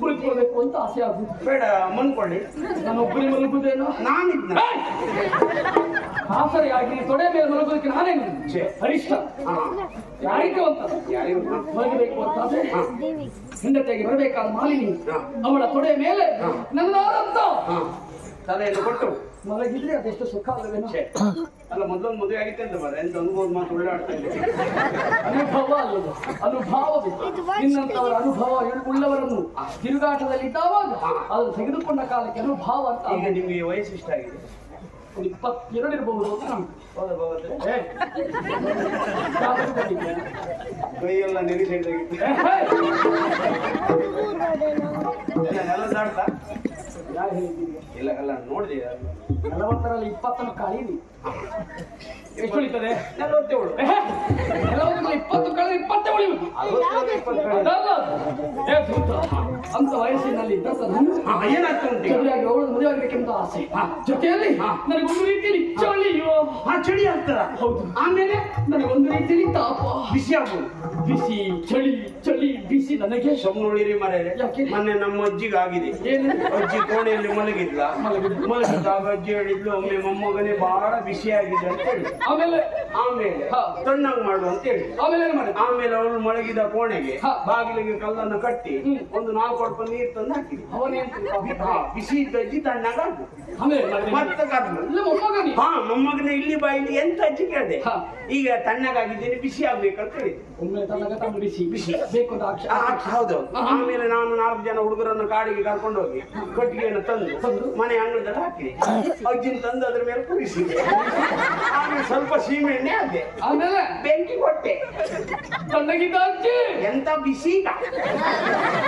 ಕುಳಿತುಕೊಳ್ಬೇಕು ಅಂತ ಆಸೆ ಆಗುದು. ಬೇಡ ಮನ್ಕೊಳ್ಳಿ. ನಾನೊಬ್ಬನೇ ಮಲಗುವುದೇನೋ. ನಾನಿದ್ನ ಆಸರೆಯಾಗಿ ತೊಡೆ ಮೇಲೆ ಮಲಗೋದಕ್ಕೆ ನಾನೇ ಹರಿಷ್ಠ ಯಾರಿಗವಂತ ಮಲಗಬೇಕು ಅಂತಾದ್ರೆ ಹೆಂಡತಿಯಾಗಿ ಬರಬೇಕಾದ ಮಾಲಿನಿ ಅವಳ ತೊಡೆ ಮೇಲೆ ನನ್ನದಾದಂತ ತಲೆಯನ್ನು ಕೊಟ್ಟು ಮಲಗಿದ್ರೆ ಅದೆಷ್ಟು ಸುಖ ಅಲ್ಲವೇನೋ. ಅಲ್ಲ ಮೊದಲೊಂದು ಮದುವೆ ಆಗಿತ್ತೆ ಅಂತ ಬರ ಎಂತ ಅನುಭವದ ಮಾತು ಓಡಾಡ್ತಾ ಇದ್ದೆ. ಅನುಭವ ಅಲ್ಲದು ಅನುಭಾವವೇ. ನಿನ್ನಂತವರ ಅನುಭವ ಉಳ್ಳವರನ್ನು ತಿರುಗಾಟದಲ್ಲಿ ಇದ್ದಾವಾಗ ಅದನ್ನು ತೆಗೆದುಕೊಂಡ ಕಾಲಕ್ಕೆ ಅನುಭವ ಅಂತ. ಈಗ ನಿಮಗೆ ವಯಸ್ಸು ಇಷ್ಟಾಗಿದೆ 22 ಇರಬಹುದು ಅಂತ ಕೈಯೆಲ್ಲ ನಿರೀಕ್ಷೆಗಿತ್ತು ನೆಲ ದಾಡ್ತಾ ಯಾರು ಹೇಳಿದ್ದೀರಿ? ಇಲ್ಲ ಅಲ್ಲ ನೋಡಿದೆ 40ರಲ್ಲಿ 20 ಕಳೀನಿ ಎಷ್ಟು ಉಳಿತದೆ? 47 20 ಕಳೆದ 20 ಉಳಿಯುವುದು ಅದಲ್ಲ. ಅಂತ ವಯಸ್ಸಿನಲ್ಲಿ ಏನಾಗ್ತಾ ಉಂಟು ಚದುರಿಯಾಗಿ ಅವಳು ಮದುವೆ ಆಗಬೇಕೆಂಬ ಆಸೆ ಜೊತೆಯಲ್ಲಿ ನನಗೊಂದು ರೀತಿಯಲ್ಲಿ ಚಳಿಯೋ ಚಳಿ ಆಗ್ತದ. ಹೌದು. ಆಮೇಲೆ ನನಗೊಂದು ರೀತಿಯಲ್ಲಿ ತಾಪ ಬಿಸಿ ಆಗ್ಬೋದು. ಬಿಸಿ ಚಳಿ ಚಳಿ ಬಿಸಿ ನನಗೆ ಸೊಮ್ನುಳಿರಿ ಮರೆಯರೆ. ಯಾಕೆ? ಮೊನ್ನೆ ನಮ್ಮ ಅಜ್ಜಿಗೆ ಆಗಿದೆ. ಏನು? ಅಜ್ಜಿ ಕೋಣೆಯಲ್ಲಿ ಮಲಗಿದ್ದಾಗ ಅಜ್ಜಿ ಹೇಳಿದ್ಲು ಒಮ್ಮೆ ಮೊಮ್ಮಗನೇ ಬಹಳ ಬಿಸಿ ಆಗಿದೆ ಅಂತ ಹೇಳಿ. ಆಮೇಲೆ ತಣ್ಣಗ್ ಮಾಡು ಅಂತ ಹೇಳಿ. ಆಮೇಲೆ ಅವಳು ಮಲಗಿದ ಕೋಣೆಗೆ ಬಾಗಿಲಿಗೆ ಕಲ್ಲನ್ನು ಕಟ್ಟಿ ಒಂದು 4 ಕೊಡಪ ನೀರು ತಂದು ಹಾಕಿದೆ. ಬಿಸಿ ಇದ್ದ ಅಜ್ಜಿ ತಣ್ಣಗ ಮತ್ತೆ ಕರ್ದು ಮೊಮ್ಮಗನ ಇಲ್ಲಿ ಬಾಯಿಲಿ ಎಂತ ಅಜ್ಜಿ ಕೇಳಿದೆ. ಈಗ ತಣ್ಣಗಾಗಿದ್ದೇನೆ ಬಿಸಿ ಆಗ್ಬೇಕಂತ ಹೇಳಿದೆ. ಬಿಸಿ ಬೇಕು ಹೌದು. ಆಮೇಲೆ ನಾನು 4 ಜನ ಹುಡುಗರನ್ನು ಕಾಡಿಗೆ ಕರ್ಕೊಂಡು ಹೋಗಿ ಕಟ್ಟಿಗೆಯನ್ನು ತಂದು ಮನೆ ಅಂಗಳದಲ್ಲಿ ಹಾಕಿದೆ. ಅಜ್ಜಿನ ತಂದು ಅದ್ರ ಮೇಲೆ ಕುಡಿಸಿದೆ. ಆಮೇಲೆ ಸ್ವಲ್ಪ ಸೀಮೆ ಎಣ್ಣೆ ಹಾಕಿದೆ. ಆಮೇಲೆ ಬೆಂಕಿ ಕೊಟ್ಟೆ. ತಣ್ಣಗಿದ್ದ ಅಜ್ಜಿ ಎಂತ ಬಿಸಿ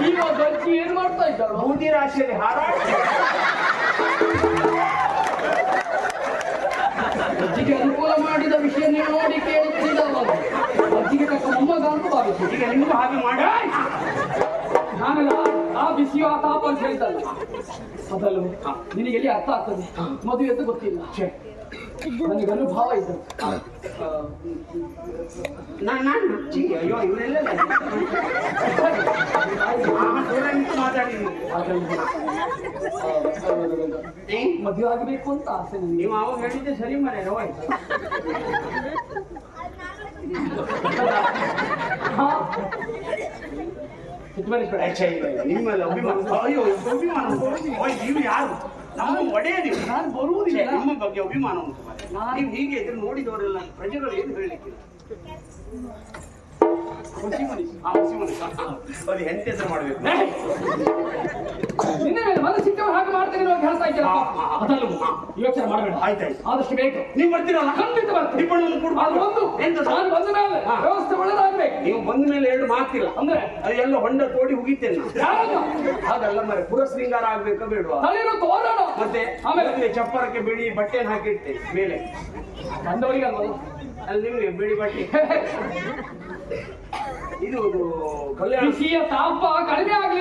ಇವಾಗ ಅಜ್ಜಿ ಏನ್ ಮಾಡ್ತಾ ಇದ್ದಾಳು? ಬೂದಿ ರಾಶಿಯಲ್ಲಿ ಹಾರಾಡ್ತದೆ. ಅಜ್ಜಿಗೆ ಅನುಕೂಲ ಮಾಡಿದ ವಿಷಯ ನೀವು ನೋಡಿ ಕೇಳುತ್ತಿದ್ದವಾಗ ಅಜ್ಜಿಗೆ ತಕ್ಕ ಮೊಮ್ಮಗ ಅಂತ ಭಾವಿಸಿ. ಈಗ ನಿಮಗೂ ಹಾಗೆ ಮಾಡ. ನಾನೆಲ್ಲ ಆ ಬಿಸಿಯೋ ಆ ತಾಪ ಅಂತ ಹೇಳ್ತಲ್ಲ ಅದಲ್ಲ. ನಿನಗೆ ಎಲ್ಲಿ ಅರ್ಥ ಆಗ್ತದೆ ಮದುವೆ ಅಂತ ಗೊತ್ತಿಲ್ಲ. ನನಗೆ ಅನುಭವ ಇದೆ. ಅಯ್ಯೋ ಇವರೆಲ್ಲ ಮಾತಾಡಿದ್ದೀನಿ. ಮದುವೆ ಆಗಬೇಕು ಅಂತ ಆಸೆ ನನಗೆ. ನೀವು ಅವಾಗ ಹೇಳಿದ್ದೆ ಸರಿ ಮರೆ ನಿಮ್ಮಲ್ಲ ಅಭಿಮಾನ. ಅಯ್ಯೋ ಅಭಿಮಾನ ನೀವು ಯಾರು? ನಮ್ಮ ಒಡೆಯ ನೀವು. ನಾನು ಬರುವುದಿಲ್ಲ. ನಿಮ್ಮ ಬಗ್ಗೆ ಅಭಿಮಾನ ಉಂಟು. ನೀವು ಹೀಗೆ ಇದ್ರೆ ನೋಡಿದವರೆಲ್ಲ ಪ್ರಜೆಗಳು ಏನು ಹೇಳಲಿಕ್ಕಿಲ್ಲ. ಖುಷಿ ಮನಸ್ಸು. ಅದು ಎಂತ ಹೆಸರು ಮಾಡ್ಬೇಕು. ನಿನ್ನೆ ಮೇಲೆ ಮನಸ್ಸಿಟ್ಟವರು ಹಾಗೆ ಮಾಡ್ತೇನೆ ಹೇಳ್ತಾ ಇದ್ದೀರಾ. ಅದಲ್ಲೂ ಯೋಚನೆ ಮಾಡಬೇಡ. ಆಯ್ತಾಯ್ತು. ಆದಷ್ಟು ಬೇಕು. ನೀವು ಬರ್ತೀರಲ್ಲ? ಖಂಡಿತ ಬರ್ತೀನಿ. ನಿಬ್ಬಣ್ಣನ್ನು ಕೊಡ್ಬಾರ್ದು. ನಾನು ಬಂದ ಮೇಲೆ ವ್ಯವಸ್ಥೆ ಒಳ್ಳೆದಾಗ್ಬೇಕು. ನೀವು ಬಂದ ಮೇಲೆ 2 ಮಾತಿಲ್ಲ ಅಂದ್ರೆ ಅದೆಲ್ಲ ಹೊಂಡ ತೋಡಿ ಹೋಗಿತ್ತೇನೆ ಯಾರಲ್ಲ ಹಾಗಲ್ಲ ಮರೆ. ಪುರಶೃಂಗಾರ ಆಗ್ಬೇಕಾ ಬೇಡವಾ? ತಲೆನೋ ತೋರಣ. ಮತ್ತೆ ಆಮೇಲೆ ಚಪ್ಪರಕ್ಕೆ ಬಿಳಿ ಬಟ್ಟೆಯನ್ನು ಹಾಕಿಟ್ಟೆ ಮೇಲೆ. ಬಂದವರಿಗೆ ಅಲ್ವಲ್ಲ ಅಲ್ಲಿ ನಿಮ್ಗೆ ಬಿಳಿ ಬಟ್ಟೆ. ಇದು ಕಲ್ಯಾಣ ಬಿಸಿಯ ತಾಪ ಕಡಿಮೆ ಆಗ್ಲಿ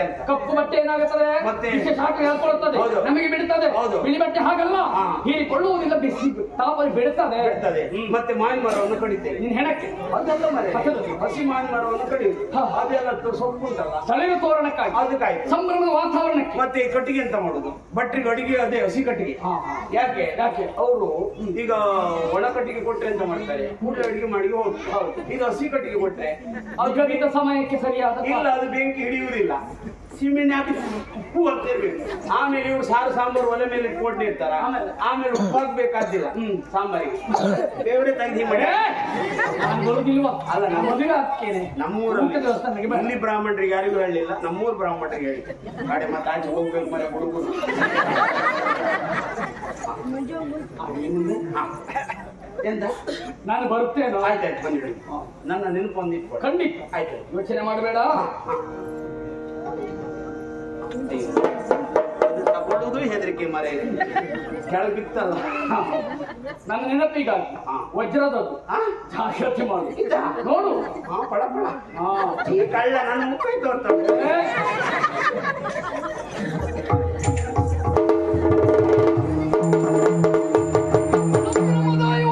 ಅಂತ. ಕಪ್ಪು ಬಟ್ಟೆ ಏನಾಗುತ್ತದೆ? ಮತ್ತೆ ಬಿಸಿ ಶಾಖ ಹೇಳ್ಕೊಳ್ಳುತ್ತದೆ. ಹೌದು. ನಮಗೆ ಬಿಡುತ್ತದೆ. ಹೌದು. ಬಿಳಿ ಬಟ್ಟೆ ಹಾಗಲ್ಲ. ಹೀರಿಕೊಳ್ಳುವುದಿಲ್ಲ. ಬಿಸಿ ತಾಪ ಬಿಡುತ್ತದೆ. ಮತ್ತೆ ಮಾವಿನ ಮರವನ್ನು ಕಡಿತೇವೆ. ನಿನ್ ಹೆಣಕ್ಕೆ ಅದೆಲ್ಲ ಮರೆ ಹಸಿ ಮಾವಿನ ಮರವನ್ನು ಕಡಿಯುದು. ಅದೆಲ್ಲ ಸೊಪ್ಪು ಉಂಟಲ್ಲ ತಲೆಯ ತೋರಣಕ್ಕಾಗಿ ಅದಕ್ಕಾಯ್ತು. ಸಂಭ್ರಮದ ವಾತಾವರಣಕ್ಕೆ. ಮತ್ತೆ ಕಟ್ಟಿಗೆ ಅಂತ ಮಾಡುದು? ಭಟ್ರಿಗೆ ಅಡಿಗೆ ಅದೇ ಹಸಿ ಕಟ್ಟಿಗೆ. ಯಾಕೆ ಅವರು ಈಗ ಒಣ ಕಟ್ಟಿಗೆ ಕೊಟ್ರೆ ಅಂತ ಮಾಡ್ತಾರೆ. ಊಟ ಅಡಿಗೆ ಮಾಡಿ ಹೋಗುದು. ಈಗ ಹಸಿ ಕಟ್ಟಿಗೆ ಕೊಟ್ರೆ ಅಗ್ಗಗಿದ್ದ ಸಮಯಕ್ಕೆ ಸರಿಯಾದ ಇಲ್ಲ ಅದು ಬೆಂಕಿ ಹಿಡಿಯುವುದಿಲ್ಲ. ಸಿಮೆಂಟ್ ಹಾಕಿ ಉಪ್ಪು ಹಾಕ್ತಿರ್ಬೇಕು. ಆಮೇಲೆ ಇವ್ರು ಸಾರು ಸಾಂಬಾರು ಒಲೆ ಮೇಲೆ ಇಟ್ಕೊಂಡಿರ್ತಾರ. ಆಮೇಲೆ ಉಪ್ಪು ಹಾಕ್ಬೇಕಾದಿಲ್ಲ ಸಾಂಬಾರಿಗೆ. ದೇವರೇ ತಂಗಿ ಮಾಡಿ ನಾನು ಬರುದಿಲ್ವಾ? ಅಲ್ಲ, ನಮ್ಮ ಮದುವೆ ಆಗ್ತೇನೆ. ನಮ್ಮೂರಲ್ಲಿ ಇಲ್ಲಿ ಬ್ರಾಹ್ಮಣರಿಗೆ ಯಾರಿಗೂ ಹೇಳಿಲ್ಲ, ನಮ್ಮೂರು ಬ್ರಾಹ್ಮಣರಿಗೆ ಹೇಳಿ ಗಾಡಿ ಮತ್ತೆ ಆಚೆ ಹೋಗ್ಬೇಕು ಮರೆ ಹುಡುಗರು. ಎಂತ ನಾನು ಬರುತ್ತೇನೆ. ಆಯ್ತಾಯ್ತು ಬಂದಿಡಿ. ನನ್ನ ನೆನಪು ಒಂದಿಟ್ಟು ಖಂಡಿತ. ಆಯ್ತು, ಯೋಚನೆ ಮಾಡಬೇಡ. ತಗೊಳ್ಳೋದು ಹೆದರಿಕೆ ಮರೆ ಕೆಳಗೆ ಬಿತ್ತಲ್ಲ. ನನ್ನ ನೆನಪಿಗಾಗಿ ವಜ್ರದದ್ದು ಜಾಗ್ರತೆ ಮಾಡು. ನೋಡು ಪಳ ಪಳ ಈ ಕಳ್ಳ ನನ್ನ ಮುಖ ತೋರ್ತಾವೆ.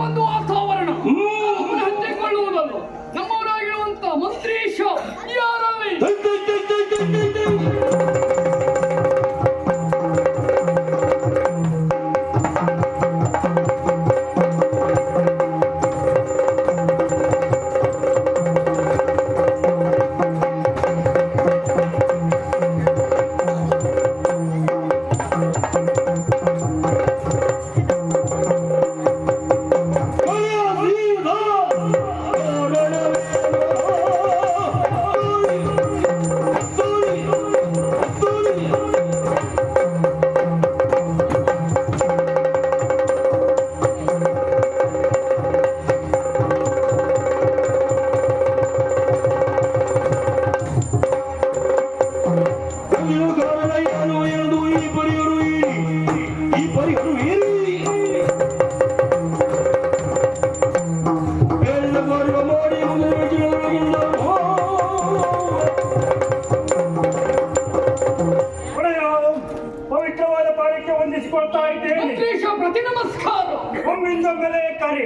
ಒಂದು ವಾತಾವರಣ ಹಂಚಿಕೊಳ್ಳುವುದನ್ನು ನಮ್ಮವರಾಗಿರುವಂತ ಮಂತ್ರೀಶ ಯಾರಲ್ಲಿ ಪ್ರತಿ ನಮಸ್ಕಾರ. ಒಮ್ಮಿಂದೊಮ್ಮೆಲೆ ಕರೆ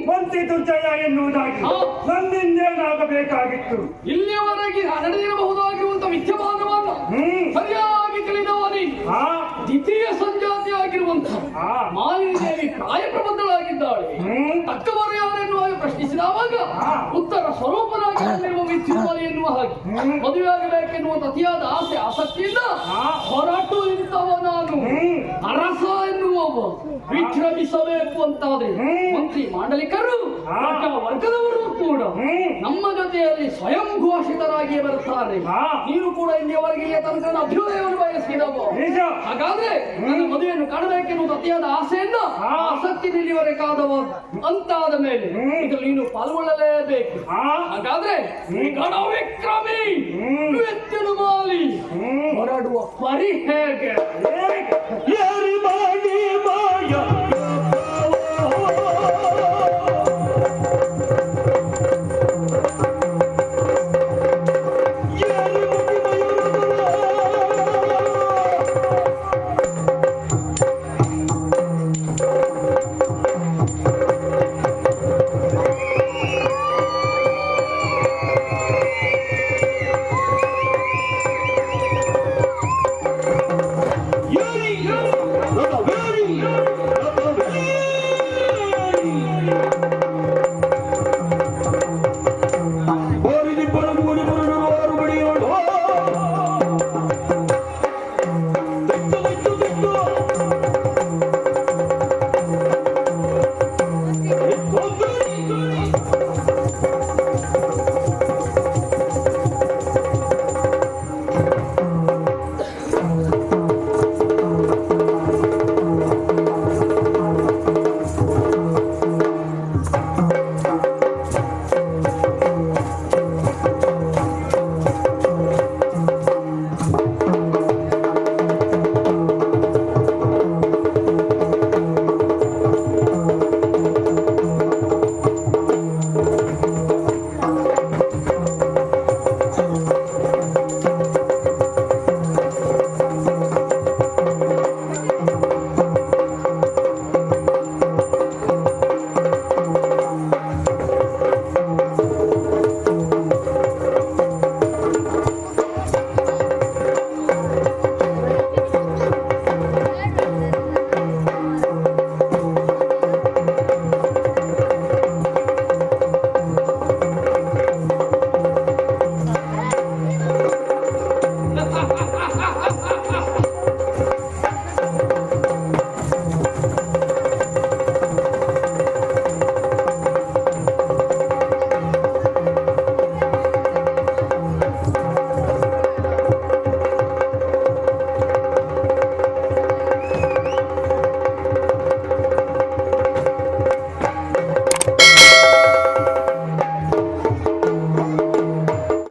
ಮಂತ್ರಿ ದುರ್ಜಯ ಎನ್ನುವುದಾಗಿ ನನ್ನಿಂದೇನಾಗಬೇಕಾಗಿತ್ತು? ಇಲ್ಲಿಯವರೆಗೆ ನಡೆದಿರಬಹುದಾಗಿರುವಂತ ವಿದ್ಯಮಾನವನ್ನು ಸರಿಯಾಗಿ ತಿಳಿದವನಿ ದ್ವಿತೀಯ ಸಂಜಾತಿಯಾಗಿರುವಂತ ಮಾಲಿನಿ ದೇವಿ ಪ್ರಾಯ ಪ್ರಬಂಧಳಾಗಿದ್ದಾಳೆ. ತಕ್ಕವರು ಯಾರೆನ್ನುವ ಪ್ರಶ್ನಿಸಿದವಾಗ ಉತ್ತರ ಸ್ವರೂಪನಾಗಿರುವ ವಿದ್ಯುಮಾಲಿ ಎನ್ನುವ ಹಾಗೆ ಮದುವೆಯಾಗಬೇಕೆನ್ನುವಂತ ಅತಿಯಾದ ಆಸೆ ಆಸಕ್ತಿಯಿಂದ ಹೊರಟು ನಿಂತವ ನಾನು. ಅರಸ ಎನ್ನುವವ ವಿಶ್ರಮಿಸಬೇಕು ಅಂತಾದ್ರೆ ಮಂತ್ರಿ ಮಾಂಡಲಿಕರು ವರ್ಗದವರು ಕೂಡ ನಮ್ಮ ಜೊತೆಯಲ್ಲಿ ಸ್ವಯಂ ಘೋಷಿತರಾಗಿಯೇ ಬರುತ್ತಾರೆ. ನೀನು ಕೂಡ ಇಲ್ಲಿಯವರೆಗೆ ತನಕ ಅಭ್ಯುದಯವನ್ನು ಬಯಸಿದವು. ಹಾಗಾದ್ರೆ ನನ್ನ ಮದುವೆಯನ್ನು ಕಾಣಬೇಕೆನ್ನುವುದು ಅತಿಯಾದ ಆಸೆಯಿಂದ ಆಸಕ್ತಿ ನಿಲ್ಲಿಯವರೆಗಾದವ ಅಂತಾದ ಮೇಲೆ ಇದ್ರಲ್ಲಿ ನೀನು ಪಾಲ್ಗೊಳ್ಳಲೇಬೇಕು. ಹಾಗಾದ್ರೆ ಗಣವಿಕ್ರಮಿ ಮಾಲಿ ಹೊರಡುವ ಪರಿ ಹೇಗೆ? What